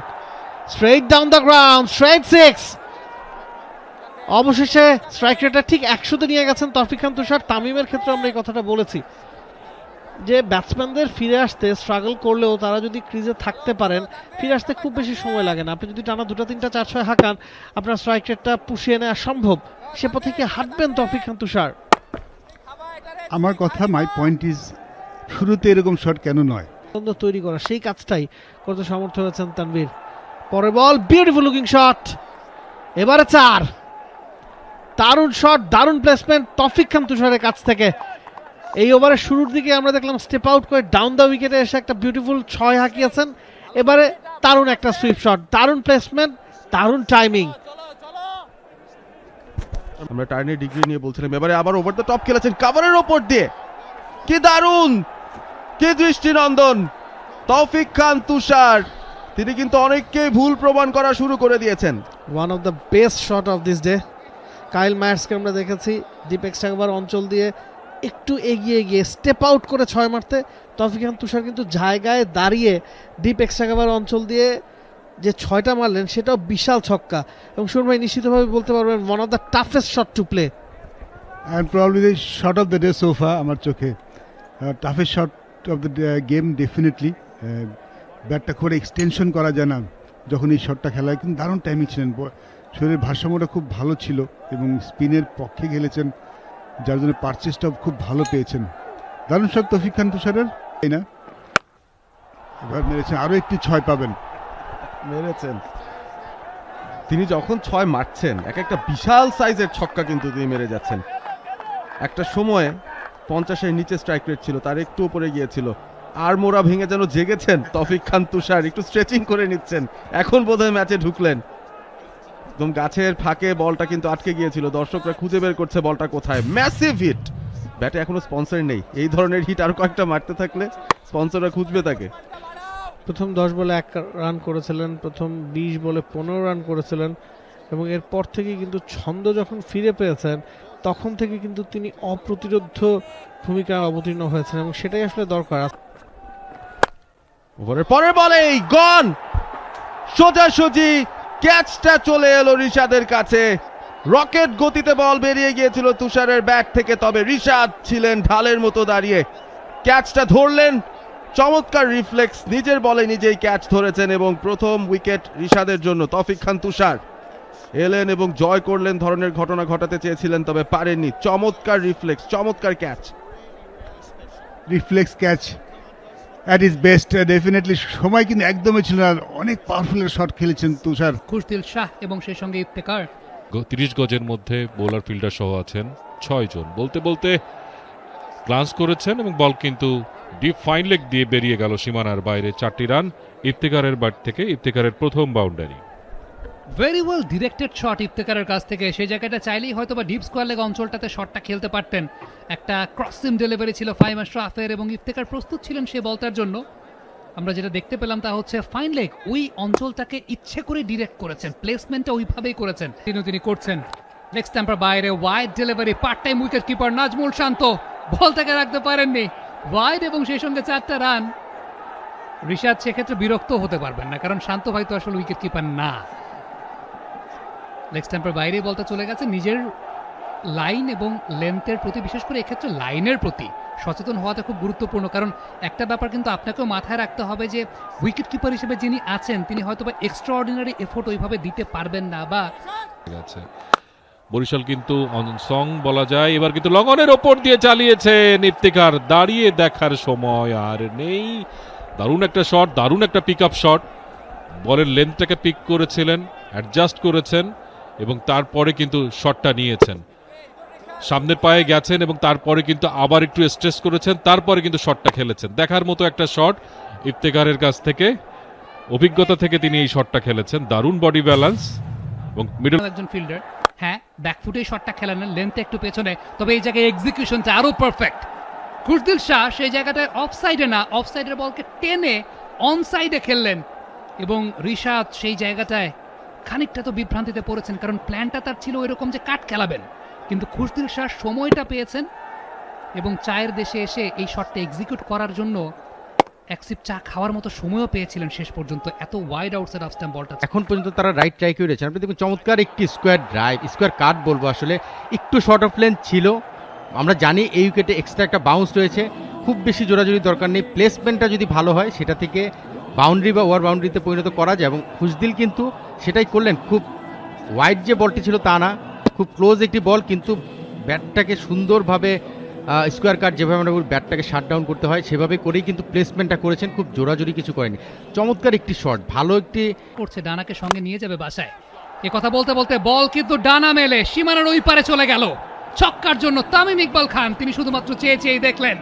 straight down the ground, straight 6। অবশেষে স্ট্রাইক রেটটা ঠিক 100-তে নিয়ে গেছেন তৌফিক খান তুষার। তামিমের ক্ষেত্রে আমরা এই কথাটা বলেছি যে ব্যাটসম্যানদের ফিরে আসতে স্ট্রাগল করলেও তারা যদি ক্রিজে থাকতে পারেন, ফিরে আসতে খুব বেশি সময় লাগে না। আপনি যদি টানা 2, 3, 4, 6 হাঁকান, আপনার স্ট্রাইক রেটটা পুষিয়ে নেওয়া সম্ভব। সে পথে কি হাঁটবেন তৌফিক খান তুষার? আমার কথা, মাই পয়েন্ট ইজ, শুরুতে এরকম শট কেন নয়, তৈরি করা, সেই কাজটাই করতে সমর্থ হয়েছেন তানভীর। পরের বল বিউটিফুল লুকিং শট, এবারে 4। দারুণ শট, দারুণ প্লেসমেন্ট তৌফিক খান তুষারের কাছ থেকে। এই ওভারের শুরুর দিকে আমরা দেখলাম স্টেপ আউট করে ডাউন দ্য উইকেটে এসে একটা বিউটিফুল 6 হাঁকিয়েছেন, এবারে দারুণ একটা সুইপ শট, দারুণ প্লেসমেন্ট, দারুণ টাইমিং। আমরা টার্নের ডিগ্রি নিয়ে বলছিলাম, এবারে আবার ওভার দ্য টপ খেলেছেন কাভারের ওপর দিয়ে, কি দারুণ, কি দৃষ্টিনন্দন! তৌফিক খান তুষার তিনি কিন্তু অনেককেই ভুল প্রমাণ করা শুরু করে দিয়েছেন। One of the best shot of this day. Kyle মায়ার্সকে আমরা দেখেছি ডিপ এক্সট্রাকভার অঞ্চল দিয়ে একটু এগিয়ে গিয়ে স্টেপ আউট করে 6 মারতে, তৌফিক খান তুষার কিন্তু জায়গায় দাঁড়িয়ে ডিপ এক্সট্রাকভার অঞ্চল দিয়ে যে 6টা মারলেন সেটাও বিশাল ছক্কা। এবং সুর ভাই নিশ্চিতভাবে বলতে পারবেন one of the toughest shot to play and probably the shot of the day sofa আমার চোখে। Toughest shot of the game definitely. ব্যাটটা খুব এক্সটেনশন করা যায় না যখন এই শটটা খেলা হয়, কিন্তু দারুণ টাইমিং ছিলেন, শরীরের ভারসাম্যটা খুব ভালো ছিল এবং স্পিনের পক্ষে খেলেছেন, যার জন্য পারচেসটা খুব ভালো পেয়েছেন। দারুণ শট তৌফিক খান তুষারের, তাই না? এবার মেরেছেন, আরও একটি 6 পাবেন। মেরেছেন তিনি যখন 6 মারছেন, একটা বিশাল সাইজের ছক্কা কিন্তু তিনি মেরে যাচ্ছেন। একটা সময়ে 50-এর নিচে স্ট্রাইক রেট ছিল, তার একটু উপরে গিয়েছিল। আর মোরা ভেঙে যেন জেগেছেন তৌফিক খান তুষার, একটু স্ট্রেচিং করে নিচ্ছেন, এখন বোধহয় ম্যাচে ঢুকলেন। একদম গাছের ফাঁকে বলটা কিন্তু আটকে গিয়েছিল, দর্শকরা খুঁজে বের করছে বলটা কোথায়। ম্যাসিভ হিট, ব্যাটে এখনো স্পন্সর নেই, এই ধরনের হিট আর কয়েকটা মারতে থাকলে স্পন্সররা খুঁজবে তাকে। প্রথম 10 বলে 1 রান করেছিলেন, প্রথম 20 বলে 15 রান করেছিলেন, এবং এরপর থেকে কিন্তু ছন্দ যখন ফিরে পেয়েছেন তখন থেকে কিন্তু তিনি অপ্রতিরোধ্য ভূমিকায় অবতীর্ণ হয়েছেন, এবং সেটাই আসলে দরকার। ওভারের পরের বলেই গন, সোজাসুজি ক্যাচটা চলে এলো রিশাদের কাছে। রকেট গতিতে বল বেরিয়ে গিয়েছিল তুষারের ব্যাট থেকে, তবে রিশাদ ছিলেন ঢালের মতো দাঁড়িয়ে, ক্যাচটা ধরলেন। চমৎকার রিফ্লেক্স, নিজের বলে নিজেই ক্যাচ ধরেছেন এবং প্রথম উইকেট রিশাদের জন্য। তৌফিক খান তুষার এলেন এবং জয় করলেন ধরনের ঘটনা ঘটাতে চেয়েছিলেন, তবে পারেননি। চমৎকার রিফ্লেক্স, চমৎকার catch, reflex catch at is best. Definitely সময় কিন্তু একদমই ছিল না, অনেক পাওয়ারফুল শট খেলেছেন তুষার। খুশদিল শাহ এবং সেই সঙ্গে ইফতেখার। 30 গজের মধ্যে বোলার ফিল্ডার সহ আছেন 6 জন। বলতে বলতে গ্লান্স করেছেন এবং বল কিন্তু ডিপ ফাইন লেগ দিয়ে বেরিয়ে গেল সীমানার বাইরে। 4টি রান ইফতেখারের ব্যাট থেকে, ইফতেখারের প্রথম boundary. Very well directed shot ইফতেখারের কাছ থেকে, সেই জায়গাটা চাইলেই হয়তো বা ডিপ স্কোয়ার লেগ অঞ্চলটাতে শটটা খেলতে পারতেন। একটা ক্রস সিম ডেলিভারি ছিল ফাহিম আশরাফের এবং ইফতেখার প্রস্তুত ছিলেন সেই বলটার জন্য। আমরা যেটা দেখতে পেলাম তা হচ্ছে ফাইন লেগ ওই অঞ্চলটাকে ইচ্ছে করে ডিরেক্ট করেছেন, প্লেসমেন্টটা ওইভাবেই করেছেন, তিনি করছেন। লেগ স্ট্যাম্পার বাইরে wide delivery, part time wicket keeper Najmul Shanto বলটাকে রাখতে পারেননি ওয়াইড, এবং সেই সঙ্গে 4টা রান। রিশাদ সেক্ষেত্রে বিরক্ত হতে পারবেন না, কারণ শান্ত ভাই তো আসলে উইকেট কিপার না। লেগ স্ট্যাম্পের বাইরে বলটা চলে গেছে। নিজের লাইন এবং লেন্থের প্রতি, বিশেষ করে এক্ষেত্রে লাইনের প্রতি সচেতন হওয়াটা খুব গুরুত্বপূর্ণ, কারণ একটা ব্যাপার কিন্তু আপনাকেও মাথায় রাখতে হবে যে উইকেট কিপার হিসেবে যিনি আছেন তিনি হয়তো বা এক্সট্রা অর্ডিনারি এফোর্ট ওইভাবে দিতে পারবেন না। বা বরিশাল কিন্তু অনসং বলা যায়, এবার কিন্তু লগনের ওপর দিয়ে চালিয়েছেন ইফতেখার, দাঁড়িয়ে দেখার সময় আর নেই। দারুণ একটা শট, দারুণ একটা পিক আপ শট, বলের লেন্থটাকে পিক করেছিলেন, অ্যাডজাস্ট করেছেন এবং তারপরে কিন্তু শটটা নিয়েছেন, সামনের পায়ে গেছেন এবং তারপরে কিন্তু আবার একটু স্ট্রেস করেছেন, তারপরে কিন্তু শটটা খেলেছেন। দেখার মতো একটা শট ইফতেখারের কাছ থেকে, অভিজ্ঞতা থেকে তিনি এই শটটা খেলেছেন। দারুণ বডি ব্যালেন্স এবং মিডল একজন ফিল্ডার, হ্যাঁ ব্যাকফুটে শটটা খেলেন, লেন্থে একটু পেছনে, তবে এই জায়গায় এক্সিকিউশনটা আরো পারফেক্ট। খুশদিল শাহ সেই জায়গাটায় অফ সাইডে না, অফ সাইডের বলকে টেনে অন সাইডে খেললেন এবং রিশাদ সেই জায়গাটায় খানিকটা তো বিভ্রান্তিতে পড়েছেন, কারণ প্ল্যানটা তার ছিল এরকম যে কাট খেলাবেন, কিন্তু খুশদিল শাহ সময়টা পেয়েছেন এবং চায়ের দেশে এসে এই শটটা এক্সিকিউট করার জন্য এক সিপ চা খাওয়ার মতো সময়ও পেয়েছিলেন শেষ পর্যন্ত। এত ওয়াইড আউটসাইড অফ স্ট্যাম্প বলটা এখন পর্যন্ত তারা রাইট ট্রাই করেছেন। আপনি দেখুন চমৎকার একটি স্কোয়ার ড্রাইভ, স্কোয়ার কাট বলবো আসলে, একটু শর্ট অফ লেন্থ ছিল। আমরা জানি এই উইকেটে এক্সট্রা একটা বাউন্স রয়েছে, খুব বেশি জোরাজুরি দরকার নেই, প্লেসমেন্টটা যদি ভালো হয় সেটা থেকে বাউন্ডারি বা ওভার বাউন্ডারিতে পরিণত করা যায়, এবং খুশদিল কিন্তু সেটাই করলেন। খুব ওয়াইড যে বলটি ছিল তা না, খুব ক্লোজ একটি বল, কিন্তু ব্যাটটাকে সুন্দরভাবে স্কোয়ার কাট যেভাবে আমরা ব্যাটটাকে শাট ডাউন করতে হয় সেভাবে করেই কিন্তু প্লেসমেন্টটা করেছেন, খুব জোরাজুরি কিছু করেনি। চমৎকার একটি শট, ভালো একটি করছে, ডানাকে সঙ্গে নিয়ে যাবে বাসায়। এ কথা বলতে বলতে বল কিন্তু ডানা মেলে সীমানার ওই পারে চলে গেল ছক্কার জন্য তামিম ইকবাল খান। তিনি শুধুমাত্র চেয়ে চেয়ে দেখলেন।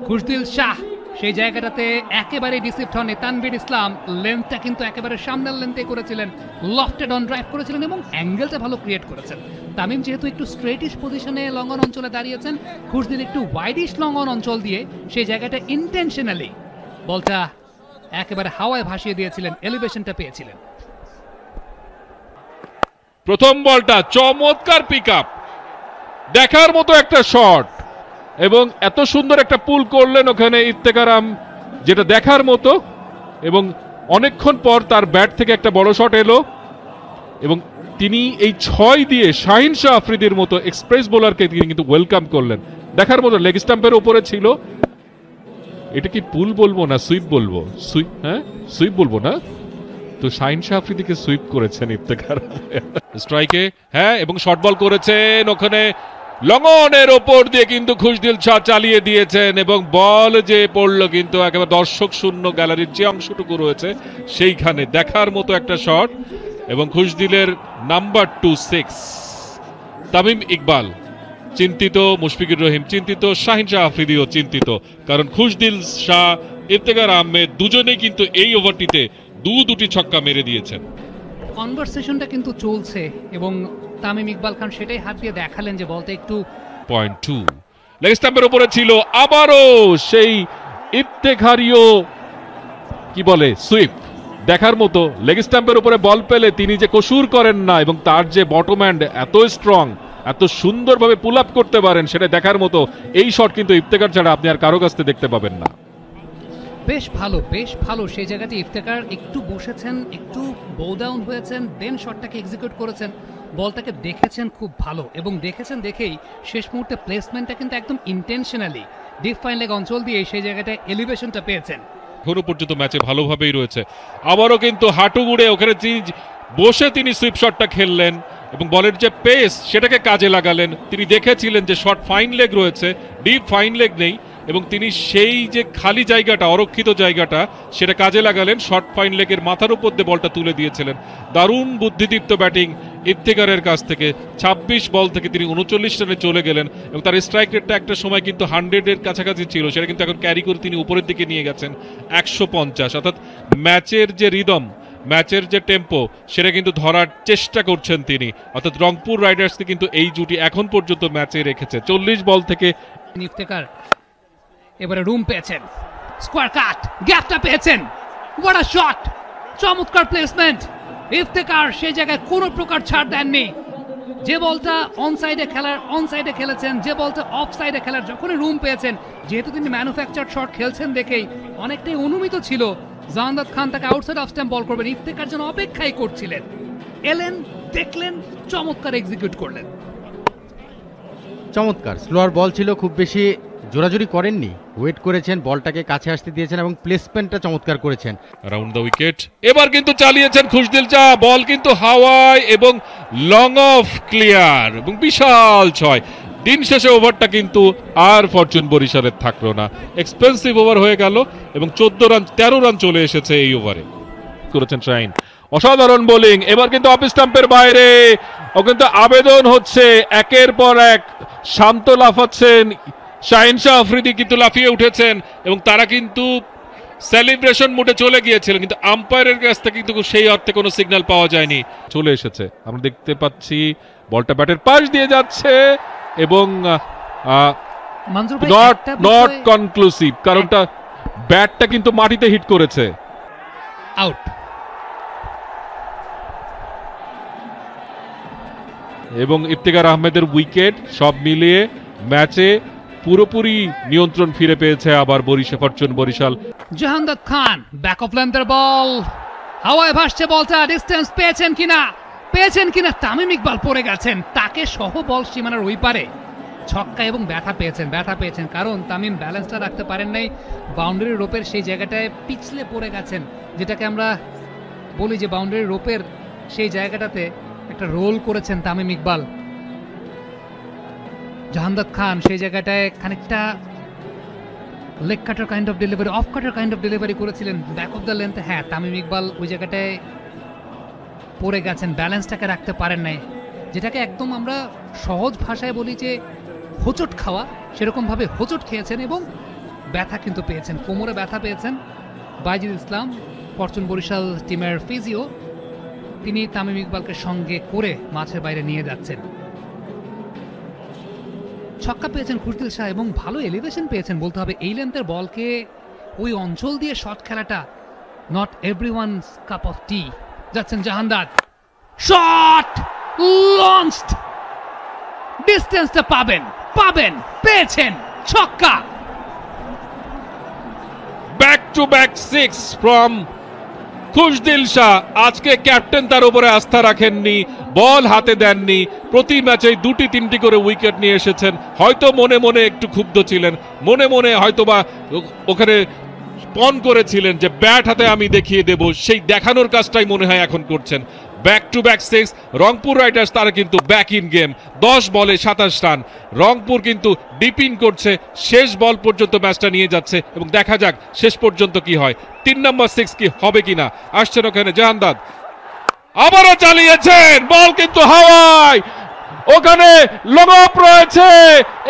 খুশদিল শাহ সেই জায়গাটাতে একেবারে ডিসিপ্ট হন তানভীর ইসলাম। লেন্থটা কিন্তু একেবারে সামনের লেন্থে করেছিলেন, লফটেড অন ড্রাইভ করেছিলেন এবং অ্যাঙ্গেলটা ভালো ক্রিয়েট করেছেন। তামিম যেহেতু একটু স্ট্রেটিশ পজিশনে লং অন অঞ্চলে দাঁড়িয়েছেন, খুশদিল একটু ওয়াইডিশ লং অন অঞ্চল দিয়ে সেই জায়গাটা ইন্টেনশনালি বলটা একেবারে হাওয়ায় ভাসিয়ে দিয়েছিলেন, এলিভেশনটা পেয়েছিলেন। প্রথম বলটা চমৎকার পিক আপ, দেখার মতো একটা শট এবং এত সুন্দর একটা পুল করলেন ওখানে ইফতেখার, যেটা দেখার মতো। এবং অনেকক্ষণ পর তার ব্যাট থেকে একটা বড় শট এলো এবং তিনি এই 6 দিয়ে শাহিন শাহ আফ্রিদির মতো এক্সপ্রেস বোলারকে তিনি কিন্তু ওয়েলকাম করলেন। দেখার মতো লেগ স্টাম্পের উপরে ছিল। এটা কি পুল বলবো না সুইপ বলবো? সুইপ বলবো না তো, শাহিন শাহ আফ্রিদিকে সুইপ করেছেন ইফতেখার স্ট্রাইকে। হ্যাঁ, এবং শর্ট বল করেছেন ওখানে লঙ্গনের ওপর দিয়ে, কিন্তু খুশদিল শাহ চালিয়ে দিয়েছেন এবং বল যে পড়লো কিন্তু একেবারে দর্শক শূন্য গ্যালারির যে অংশটুকু রয়েছে সেইখানে। দেখার মতো একটা শট এবং খুশদিলের নাম্বার 26 তামিম ইকবাল চিন্তিত, মুশফিকুর রহিম চিন্তিত, শাহিন শাহ আফ্রিদিও চিন্তিত, কারণ খুশদিল শাহ, ইফতেখার আহমেদ দুজনেই কিন্তু এই ওভারটিতে দুটি ছক্কা মেরে দিয়েছেন। কনভারসেশনটা কিন্তু চলছে এবং তামিম ইকবাল খান সেটাই হাত দিয়ে দেখালেন যে বলটা একটু .2 লেগ স্টাম্পের উপরে ছিল। আবারও সেই ইফতেখারীয় কি বলে সুইপ, দেখার মতো। লেগ স্টাম্পের উপরে বল পেলে তিনি যে কসুর করেন না এবং তার যে বটম হ্যান্ড এত স্ট্রং, এত সুন্দরভাবে পুল আপ করতে পারেন, সেটা দেখার মতো। এই শট কিন্তু ইফতেখার ছাড়া আপনি আর কারো কাছ থেকে দেখতে পাবেন না। বেশ ভালো সেই জায়গাতে ইফতেখার একটু বসেছেন, একটু বো ডাউন হয়েছেন, দেন শটটাকে এক্সিকিউট করেছেন, বলটাকে দেখেছেন খুব ভালো এবং দেখেছেন দেখেই শেষ মুহূর্তে প্লেসমেন্টটা কিন্তু একদম ইন্টেনশনালি ডিপ ফাইন লেগ অঞ্চল দিয়ে সেই জায়গাটায় এলিভেশনটা পেয়েছেন। এখনো পর্যন্ত ম্যাচে ভালোভাবেই রয়েছে। আবারও কিন্তু হাঁটু গুড়ে ওখানে বসে তিনি সুইপ শটটা খেললেন এবং বলের যে পেস সেটাকে কাজে লাগালেন। তিনি দেখেছিলেন যে শট ফাইন লেগ রয়েছে, ডিপ ফাইন লেগ নেই, এবং তিনি সেই যে খালি জায়গাটা, অরক্ষিত জায়গাটা, সেটা কাজে লাগালেন। শর্ট ফাইন লেগের মাথার উপর দিয়ে বলটা তুলে দিয়েছিলেন। দারুণ বুদ্ধিদীপ্ত ব্যাটিং ইফতেখারের কাছ থেকে। 26 বল থেকে তিনি 39 রানে চলে গেলেন এবং তার স্ট্রাইক রেটটা একটা সময় কিন্তু 100-এর কাছাকাছি ছিল, সেটা কিন্তু এখন ক্যারি করে তিনি উপরের দিকে নিয়ে গেছেন 150। অর্থাৎ ম্যাচের যে রিদম, ম্যাচের যে টেম্পো, সেটা কিন্তু ধরার চেষ্টা করছেন তিনি। অর্থাৎ রংপুর রাইডার্সকে কিন্তু এই জুটি এখন পর্যন্ত ম্যাচে রেখেছে। 40 বল থেকে ইফতেখার এবারে রুম পেয়েছেন, স্কোয়ার কাট, গ্যাপটা পেয়েছেন, হোয়াট আ শট, চমৎকার প্লেসমেন্ট। ইফতেখার সেই জায়গায় কোনো প্রকার ছাড় দেননি। যে বলটা অন সাইডে খেলেছেন, যে বলটা অফ সাইডে খেলার, যখনই রুম পেয়েছেন, যেহেতু তিনি ম্যানুফ্যাকচার শট খেলছেন দেখেই অনেকটাই অনুমিত ছিল জাহাঙ্গীর খান তাকে আউটসাইড অফ স্ট্যাম্প বল করবেন। ইফতেখার যেন অপেক্ষাই করছিলেন, এলেন, দেখলেন, চমৎকার এক্সিকিউট করলেন। চমৎকার স্লোয়ার বল ছিল, খুব বেশি জোরাজুরি করেননি, ওয়েট করেছেন, বলটাকে কাছে আসতে দিয়েছেন এবং প্লেসমেন্টটা চমৎকার করেছেন। রাউন্ড দ্য উইকেট এবার কিন্তু চালিয়েছেন খুশদিল শাহ, বল কিন্তু হাওয়ায় এবং লং অফ ক্লিয়ার এবং বিশাল 6। দিন শেষে ওভারটা কিন্তু আর ফরচুন বরিশালের থাকলো না, এক্সপেন্সিভ ওভার হয়ে গেল এবং 13 রান চলে এসেছে এই ওভারে। করেছেন শাহিন, অসাধারণ বোলিং। এবার কিন্তু অফ স্টাম্পের বাইরে ও কিন্তু আবেদন হচ্ছে, একের পর এক শান্ত লাফাচ্ছেন। শাহিন শাহ আফ্রিদি কিন্তু লাফিয়ে উঠেছেন এবং তারা কিন্তু সেলিব্রেশন মুডে চলে গিয়েছিলেন, কিন্তু আম্পায়ারের কাছ থেকে কিন্তু সেই অর্থে কোনো সিগন্যাল পাওয়া যায়নি। চলে এসেছে, আমরা দেখতে পাচ্ছি বলটা ব্যাটের পাশ দিয়ে যাচ্ছে এবং নট কনক্লুসিভ, কারণটা ব্যাটটা কিন্তু মাটিতে হিট করেছে। আউট। এবং ইফতেখার আহমেদের উইকেট, সব মিলিয়ে ম্যাচে পুরোপুরি নিয়ন্ত্রণ ফিরে পেয়েছে আবার Fortune Barishal. Jahangir Khan back of লেন্থের বল, হাওয়ায় ভাসছে বলটা, ডিস্টেন্স পেয়েছেন কিনা, তামিম ইকবাল পড়ে গেছেন, তাকে সহ বল সীমানার ওই পারে, ছক্কা এবং ব্যথা পেয়েছেন, কারণ তামিম ব্যালেন্সটা রাখতে পারেন নাই, বাউন্ডারি রোপের সেই জায়গাটায় পিছলে পড়ে গেছেন, যেটাকে আমরা বলি যে বাউন্ডারি রোপের সেই জায়গাটাতে একটা রোল করেছেন তামিম ইকবাল। জাহাঙ্গীর খান সেই জায়গাটায় খানিকটা leg cutter kind of delivery, of cutter kind of delivery করেছিলেন ব্যাক অফ দ্য লেন্থ। হ্যাঁ, তামিম ইকবাল ওই জায়গাটায় পড়ে গেছেন, ব্যালেন্সটাকে রাখতে পারেন নাই, যেটাকে একদম আমরা সহজ ভাষায় বলি যে হোঁচট খাওয়া, সেরকম ভাবে হোঁচট খেয়েছেন এবং ব্যথা কিন্তু পেয়েছেন, কোমরে ব্যথা পেয়েছেন। বাইজিদ ইসলাম ফরচুন বরিশাল টিমের ফিজিও, তিনি তামিম ইকবালকে সঙ্গে করে মাঠের বাইরে নিয়ে যাচ্ছেন। ছক্কা পেয়েছেন খুশদিল শাহ এবং ভালো এলিভেশন পেয়েছেন বলতে হবে। এই লেন্থের বলকে ওই অঞ্চল দিয়ে শট খেলাটা নট এভরিওয়ানস কাপ অফ টি। যাচ্ছেন জাহানদাদ, শট লঞ্চড, ডিস্টেন্সটা পাবেন, পেয়েছেন, ছক্কা। Back to back 6 from Khushdil Shah. আজকে ক্যাপ্টেন তার উপরে আস্থা রাখেননি, বল হাতে দেননি, প্রতি ম্যাচে 2-3টি করে উইকেট নিয়ে এসেছেন। হয়তো মনে মনে একটু ক্ষুব্ধ ছিলেন, মনে মনে হয়তোবা ওখানে পণ করেছিলেন যে ব্যাট হাতে আমি দেখিয়ে দেব, সেই দেখানোর কাজটাই মনে হয় এখন করছেন। Back to back 6। Rangpur Riders তারা কিন্তু ব্যাক ইন গেম, 10 বলে 27 রান। রংপুর কিন্তু ডিপ ইন করছে, শেষ বল পর্যন্ত ম্যাচটা নিয়ে যাচ্ছে এবং দেখা যাক শেষ পর্যন্ত কি হয়। 3 নম্বর 6 কি হবে কিনা। আসছেন ওখানে জাহানদাদ, আবারও চালিয়েছেন, বল কিন্তু হাওয়ায়, ওখানে লং অফ রয়েছে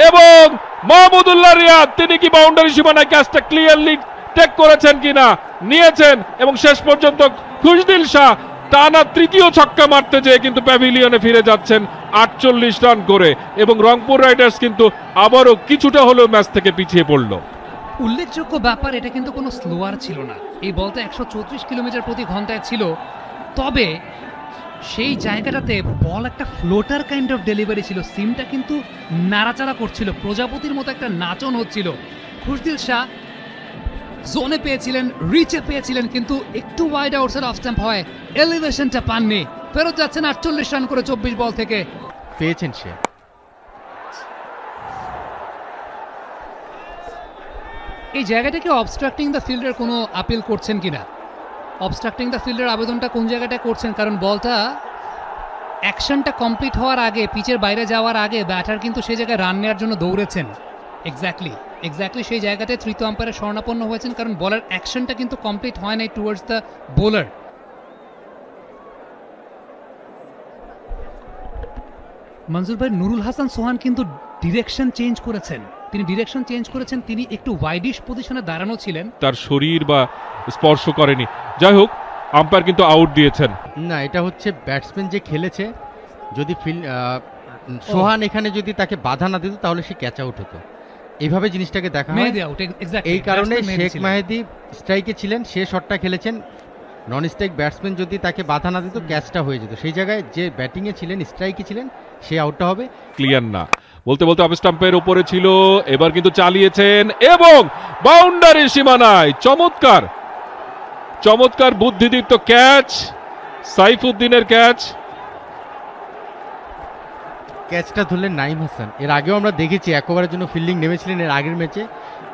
এবং মাহমুদুল্লাহ রিয়াদ তিনি কি বাউন্ডারি সীমানায় ক্যাচটা ক্লিয়ারলি টেক করেছেন কিনা, নিয়েছেন এবং শেষ পর্যন্ত খুশদিল শাহ টানা তৃতীয় ছক্কা মারতে যেয়ে কিন্তু প্যাভিলিয়নে ফিরে যাচ্ছেন 48 রান করে এবং রংপুর রাইডার্স কিন্তু আবারও কিছুটা হলেও ম্যাচ থেকে পিছিয়ে পড়ল। উল্লেখযোগ্য ব্যাপার, এটা কিন্তু কোনো স্লোয়ার ছিল না। এই বলটা 134 কিলোমিটার প্রতি ঘন্টায় ছিল, তবে সেই জায়গাটাতে বল একটা ফ্লোটার কাইন্ড অফ ডেলিভারি ছিল। সিমটা কিন্তু নাড়াচাড়া করছিল, প্রজাপতির মতো একটা নাচন হচ্ছিল। খুশদিল শাহ জোনে পেয়েছিলেন, রিচে পেয়েছিলেন, কিন্তু একটু ওয়াইড আউটসাইড অফ স্ট্যাম্প হয়, এলিভেশনটা পাননি। ফেরত যাচ্ছেন 48 রান করে 24 বল থেকে। পেয়েছেন সে। এই জায়গাটাকে অবস্ট্রাক্টিং দ্য ফিল্ডের কোনো আপিল করছেন কিনা, অবস্ট্রাক্টিং দ্য ফিল্ডের আবেদনটা কোন জায়গাটায় করছেন? কারণ বলটা অ্যাকশনটা কমপ্লিট হওয়ার আগে, পিচের বাইরে যাওয়ার আগে ব্যাটার কিন্তু সেই জায়গায় রান নেওয়ার জন্য দৌড়েছেন। এক্স্যাক্টলি সেই জায়গাটায় তৃতীয় আম্পায়ারের শরণাপন্ন হয়েছেন, কারণ বলার অ্যাকশনটা কিন্তু কমপ্লিট হয় নাই টুয়ার্ডস দ্য বোলার। মনজুর ভাই, নুরুল হাসান সোহান কিন্তু ডিরেকশন চেঞ্জ করেছেন, তিনি একটু ওয়াইডিশ পজিশনে দাঁড়ানো ছিলেন, তার শরীর বা স্পর্শ করেনি। যাই হোক, আম্পায়ার কিন্তু আউট দিয়েছেন। না, এটা হচ্ছে ব্যাটসম্যান যে খেলেছে, যদি সোহান এখানে যদি তাকে বাধা না দিত তাহলে সে ক্যাচ আউট হতো। এইভাবে জিনিসটাকে দেখা হয়, এই কারণে শেখ মেহেদী স্ট্রাইকে ছিলেন, সে শটটা খেলেছেন। নন স্ট্রাইক ব্যাটসম্যান যদি তাকে বাধা না দিত ক্যাচটা হয়ে যেত। সেই জায়গায় যে ব্যাটিংয়ে ছিলেন, স্ট্রাইকে ছিলেন, সে আউটটা হবে। ক্লিয়ার না বলতে বলতে অফ স্টাম্পের উপরে ছিল, এবার কিন্তু চালিয়েছেন এবং বাউন্ডারি সীমানায় চমৎকার বুদ্ধিদীপ্ত ক্যাচ, সাইফুদ্দিনের ক্যাচটা ধরলেন নাইম হাসান। এর আগেও আমরা দেখেছি এক ওভারের জন্য ফিল্ডিং নেমেছিলেন, এর আগের ম্যাচে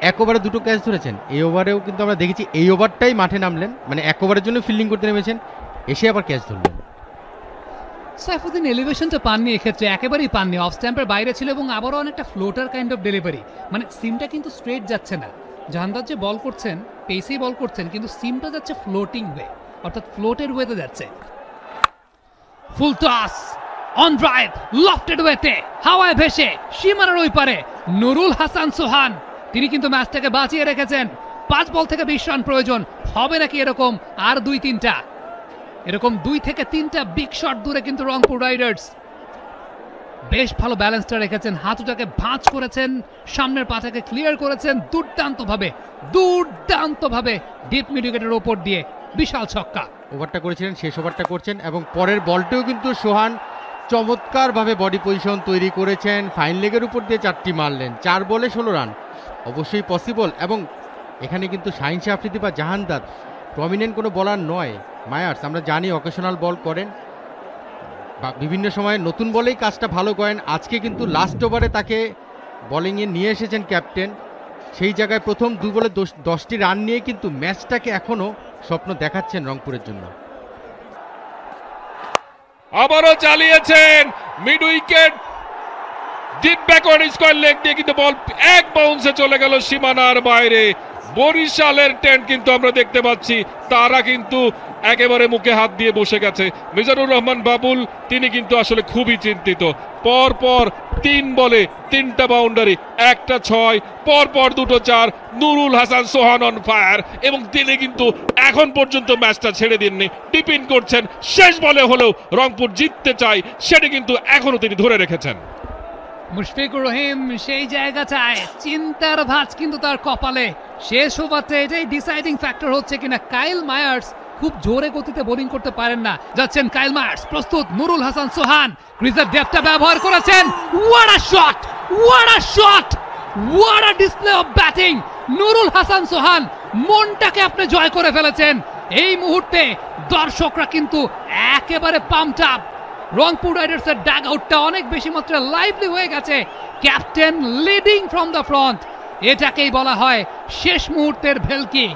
এক ওভারে 2টো ক্যাচ ধরেছেন। এই ওভারেও কিন্তু আমরা দেখেছি এই ওভারটাই মাঠে নামলেন, মানে এক ওভারের জন্য ফিল্ডিং করতে নেমেছেন, এসে আবার ক্যাচ ধরলেন। সাইফুদ্দিন এলিভেশনটা পাননি, এক্ষেত্রে একেবারেই পাননি, অফ স্ট্যাম্পের বাইরে ছিল এবং আবারও অনেকটা ফ্লোটার কাইন্ড অফ ডেলিভারি, মানে সিমটা কিন্তু স্ট্রেট যাচ্ছে না। জাহানদাদ যে বল করছেন, পেসেই বল করছেন, কিন্তু সিমটা যাচ্ছে ফ্লোটিং ওয়ে, অর্থাৎ ফ্লোটের ওয়েতে যাচ্ছে। Full toss on drive, lofted ওয়েতে, হাওয়ায় ভেসে সীমানার ওই পারে নুরুল হাসান সোহান, তিনি কিন্তু ম্যাচটাকে বাঁচিয়ে রেখেছেন। 5 বল থেকে 20 রান প্রয়োজন, হবে নাকি এরকম আর 2-3টা, এরকম 2 থেকে 3টা বিগ শট দূরে কিন্তু রংপুর রাইডার্স বেশ ভালো ব্যালেন্সটা রেখেছেন, হাতুটাকে ভাঁজ করেছেন, সামনের পাটাকে ক্লিয়ার করেছেন দুর্দান্তভাবে ডিপ মিড উইকেটের ওপর দিয়ে বিশাল ছক্কা। ওভারটা করেছিলেন, শেষ ওভারটা করছেন এবং পরের বলটাও কিন্তু সোহান চমৎকারভাবে বডি পজিশন তৈরি করেছেন, ফাইন লেগের উপর দিয়ে 4টি মারলেন, 4 বলে 16 রান, অবশ্যই পসিবল। এবং এখানে কিন্তু শাহিন শাহ আফ্রিদি বা জাহানদাদ প্রমিনেন্ট কোনো বলার নয়। মায়ার্স আমরা জানি অকেশনাল বল করেন বা বিভিন্ন সময় নতুন বলেই কাজটা ভালো করেন, আজকে কিন্তু লাস্ট ওভারে তাকে বোলিংয়ে নিয়ে এসেছেন ক্যাপ্টেন, সেই জায়গায় প্রথম 2 বলে 10টি রান নিয়ে কিন্তু ম্যাচটাকে এখনো স্বপ্ন দেখাচ্ছেন রংপুরের জন্য। আবারও চালিয়েছেন, mid wicket deep backward square leg দিয়ে কিন্তু বল এক বাউন্সে চলে গেল সীমানার বাইরে। বরিশালের টেন্ট কিন্তু আমরা দেখতে পাচ্ছি তারা কিন্তু একেবারে মুখে হাত দিয়ে বসে গেছে। মিজানুর রহমান বাবুল তিনি কিন্তু আসলে খুবই চিন্তিত। পর পর 3 বলে 3টা বাউন্ডারি, একটা 6, পর পর 2টো 4। নুরুল হাসান সোহান অন ফায়ার এবং তিনি কিন্তু এখন পর্যন্ত ম্যাচটা ছেড়ে দেননি, ডিপিন করছেন। শেষ বলে হলেও রংপুর জিততে চায় সেটি কিন্তু এখনো তিনি ধরে রেখেছেন। মুশফিকুর রহিম সেই জায়গাটায় চিন্তার ভাঁজ কিন্তু তার কপালে। শেষ ওভারটা এটাই ডিসাইডিং ফ্যাক্টর হচ্ছে কিনা। কাইল মায়ার্স খুব জোরে গতিতে বোলিং করতে পারেন না, যাচ্ছেন কাইল মায়ার্স, প্রস্তুত নুরুল হাসান সোহান, ক্রিজের ডেপথটা ব্যবহার করেছেন। What a shot, what a shot, what a display of batting. Nurul Hasan Sohan মনটাকে আপনি জয় করে ফেলেছেন। এই মুহূর্তে দর্শকরা কিন্তু একেবারে পাম্পড আপ। রংপুর রাইডার্সের ড্যাগ আউটটা অনেক বেশি মাত্রায় লাইভলি হয়ে গেছে। Captain leading from the front, এটাকেই বলা হয় শেষ মুহূর্তের ভেলকি।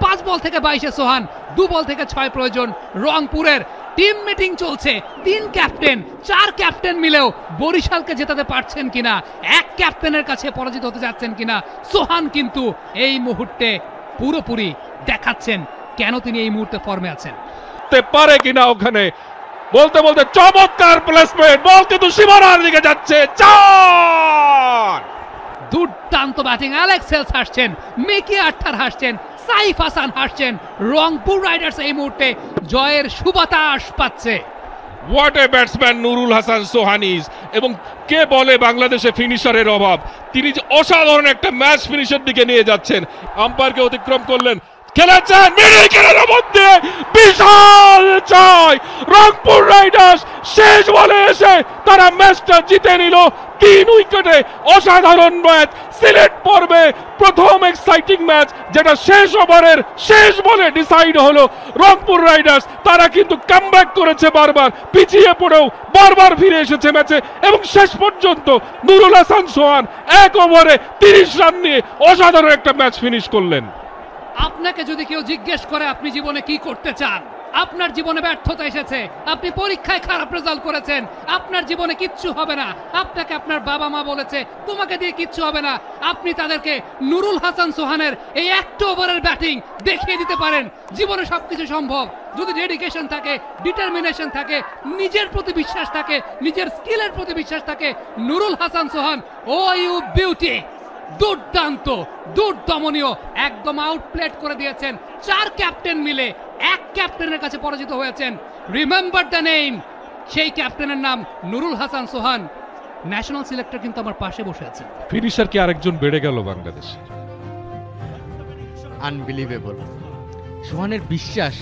5 বল থেকে 22-এ সোহান, 2 বল থেকে 6 প্রয়োজন। রংপুরের টিম মিটিং চলছে, 3 ক্যাপ্টেন 4 ক্যাপ্টেন মিলেও বরিশালকে জেতাতে পারছেন কিনা, এক ক্যাপ্টেনের কাছে পরাজিত হতে যাচ্ছেন কিনা। সোহান কিন্তু এই মুহূর্তে পুরোপুরি দেখাচ্ছেন কেন তিনি এই মুহূর্তে ফর্মে আছেন। পারে কিনা ওখানে বলতে বলতে চমৎকার প্লেসমেন্ট, বল কিন্তু সীমানার দিকে যাচ্ছে। 4 দুর্দান্ত ব্যাটিং। অ্যালেক্স হেলস হাসছেন, মিকি আট্টার হাসছেন, সাইফ হাসান হাসছেন। রংপুর রাইডার্স এই মুহূর্তে জয়ের সুবাতাস পাচ্ছে। What a batsman Nurul Hasan Sohan is. এবং কে বলে বাংলাদেশে ফিনিশারের অভাব, তিনি যে অসাধারণ একটা ম্যাচ ফিনিশের দিকে নিয়ে যাচ্ছেন। আম্পায়ারকে অতিক্রম করলেন, খেলেছেন মিডল ক্যারিয়ারের মধ্যে বিশাল জয়। রংপুর রাইডার্স শেষ বলে এসে তারা ম্যাচটা জিতে নিল 3 উইকেটে। অসাধারণ ম্যাচ, সিলেট পর্বে প্রথম এক্সাইটিং ম্যাচ যেটা শেষ ওভারের শেষ বলে ডিসাইড হলো। রংপুর রাইডার্স তারা কিন্তু কামব্যাক করেছে, বারবার পিছিয়ে পড়েও বারবার ফিরে এসেছে ম্যাচে এবং শেষ পর্যন্ত নুরুল হাসান সোহান 1 ওভারে 30 রান নিয়ে অসাধারণ একটা ম্যাচ ফিনিশ করলেন। আপনাকে যদি কেউ জিজ্ঞেস করে আপনি জীবনে কি করতে চান, আপনার জীবনে ব্যর্থতা এসেছে, আপনি পরীক্ষায় খারাপ রেজাল্ট করেছেন, আপনার জীবনে কিচ্ছু হবে না, আপনাকে আপনার বাবা মা বলেছে তোমাকে দিয়ে কিচ্ছু হবে না, আপনি তাদেরকে নুরুল হাসান সোহানের এই 1 ওভারের ব্যাটিং দেখিয়ে দিতে পারেন। জীবনে সবকিছু সম্ভব যদি ডেডিকেশন থাকে, ডিটারমিনেশন থাকে, নিজের প্রতি বিশ্বাস থাকে, নিজের স্কিলের প্রতি বিশ্বাস থাকে। নুরুল হাসান সোহান, ও ইউ বিউটি, দুর্দান্ত, দুর্দমনীয়, একদম আউটপ্লেট করে দিয়েছেন। 4 ক্যাপ্টেন মিলে 1 ক্যাপ্টেনের কাছে পরাজিত হয়েছেন। রিমেম্বার দ্য নেম, সেই ক্যাপ্টেনের নাম নুরুল হাসান সোহান। ন্যাশনাল সিলেক্টর কিন্তু আমার পাশে বসে আছেন। ফিনিশার কি আরেকজন বেড়ে গেল বাংলাদেশে। আনবিলিভেবল। সোহানের বিশ্বাস,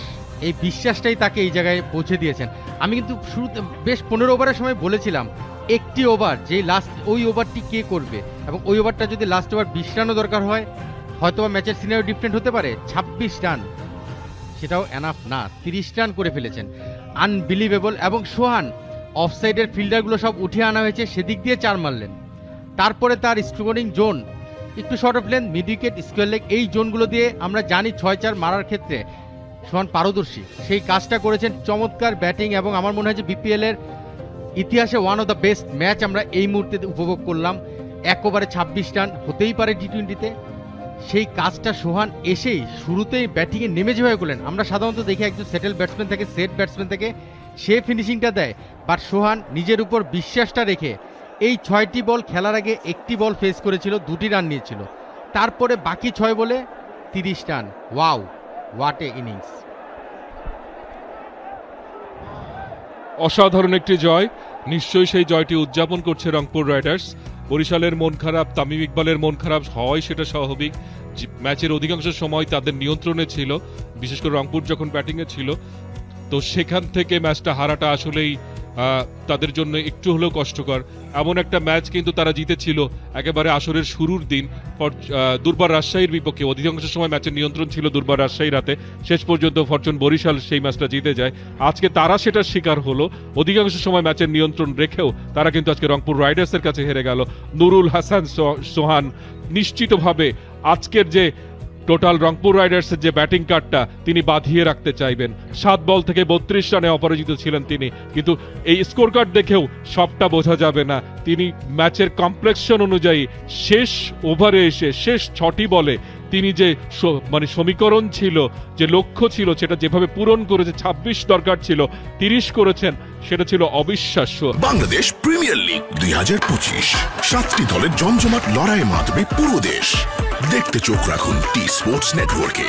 এই বিশ্বাসটাই তাকে এই জায়গায় পৌঁছে দিয়েছেন। আমি কিন্তু শুরুতে বেশ 15 ওভারের সময় বলেছিলাম একটি ওভার, যে লাস্ট ওই ওভারটি কে করবে, এবং ওই ওভারটা যদি লাস্ট ওভার 20 রানও দরকার হয়, হয়তো ম্যাচের সিনারিও ডিফারেন্ট হতে পারে। 26 রান সেটাও এনাফ না, 30 রান করে ফেলেছেন। আনবিলিভেবল। এবং সোহান অফসাইডের ফিল্ডারগুলো সব উঠিয়ে আনা হয়েছে, সেদিক দিয়ে 4 মারলেন। তারপরে তার স্কোরিং জোন একটু short of length, mid wicket, square leg, এই জোনগুলো দিয়ে আমরা জানি 6-4 মারার ক্ষেত্রে সোহান পারদর্শী। সেই কাজটা করেছেন, চমৎকার ব্যাটিং। এবং আমার মনে হয় যে বিপিএল এর ইতিহাসে one of the best match আমরা এই মুহূর্তে উপভোগ করলাম। 1 ওভারে 26 রান হতেই পারে টি-20-তে, সেই কাজটা সোহান এসেই শুরুতেই ব্যাটিংয়ে নেমে যেভাবে করলেন। আমরা সাধারণত দেখি একজন সেটেল ব্যাটসম্যান থেকে, সেট ব্যাটসম্যান থেকে সে ফিনিশিংটা দেয়, বাট সোহান নিজের উপর বিশ্বাসটা রেখে এই 6টি বল খেলার আগে 1টি বল ফেস করেছিল, 2টি রান নিয়েছিল, তারপরে বাকি 6 বলে 30 run. Wow, what a innings. অসাধারণ একটি জয়। নিশ্চয়ই সেই জয়টি উদযাপন করছে রংপুর রাইডার্স। বরিশালের মন খারাপ, তামিম ইকবালের মন খারাপ হয়, সেটা স্বাভাবিক। ম্যাচের অধিকাংশ সময় তাদের নিয়ন্ত্রণে ছিল, বিশেষ করে রংপুর যখন ব্যাটিংয়ে ছিল। তো সেখান থেকে ম্যাচটা হারাটা আসলেই তাদের জন্য একটু হলেও কষ্টকর। এমন একটা ম্যাচ কিন্তু তারা জিতেছিল একেবারে আসরের শুরুর দিন দুর্বার রাজশাহীর বিপক্ষে। অধিকাংশ সময় ম্যাচের নিয়ন্ত্রণ ছিল দুর্বার রাজশাহীর হাতে, শেষ পর্যন্ত ফরচুন বরিশাল সেই ম্যাচটা জিতে যায়। আজকে তারা সেটার শিকার হলো, অধিকাংশ সময় ম্যাচের নিয়ন্ত্রণ রেখেও তারা কিন্তু আজকে রংপুর রাইডার্সের কাছে হেরে গেল। নুরুল হাসান সোহান নিশ্চিতভাবে আজকের যে টোটাল রংপুর রাইডার্সের যে ব্যাটিং কার্ডটা তিনি বাঁধিয়ে রাখতে চাইবেন। 7 বল থেকে 32 রানে অপরাজিত ছিলেন তিনি, কিন্তু এই স্কোর কার্ড দেখেও সবটা বোঝা যাবে না। তিনি ম্যাচের কমপ্লেক্সন অনুযায়ী শেষ ওভারে এসে শেষ 6টি বলে তিনি যে মানে সমীকরণ ছিল, যে লক্ষ্য ছিল, সেটা যেভাবে পূরণ করেছে, 26 দরকার ছিল 30 করেছেন, সেটা ছিল অবিশ্বাস্য। বাংলাদেশ প্রিমিয়ার লিগ 2025, 7টি দলের জমজমাট লড়াইয়ে মাতবে পুরো দেশ। দেখতে চোখ রাখুন টি স্পোর্টস নেটওয়ার্কে।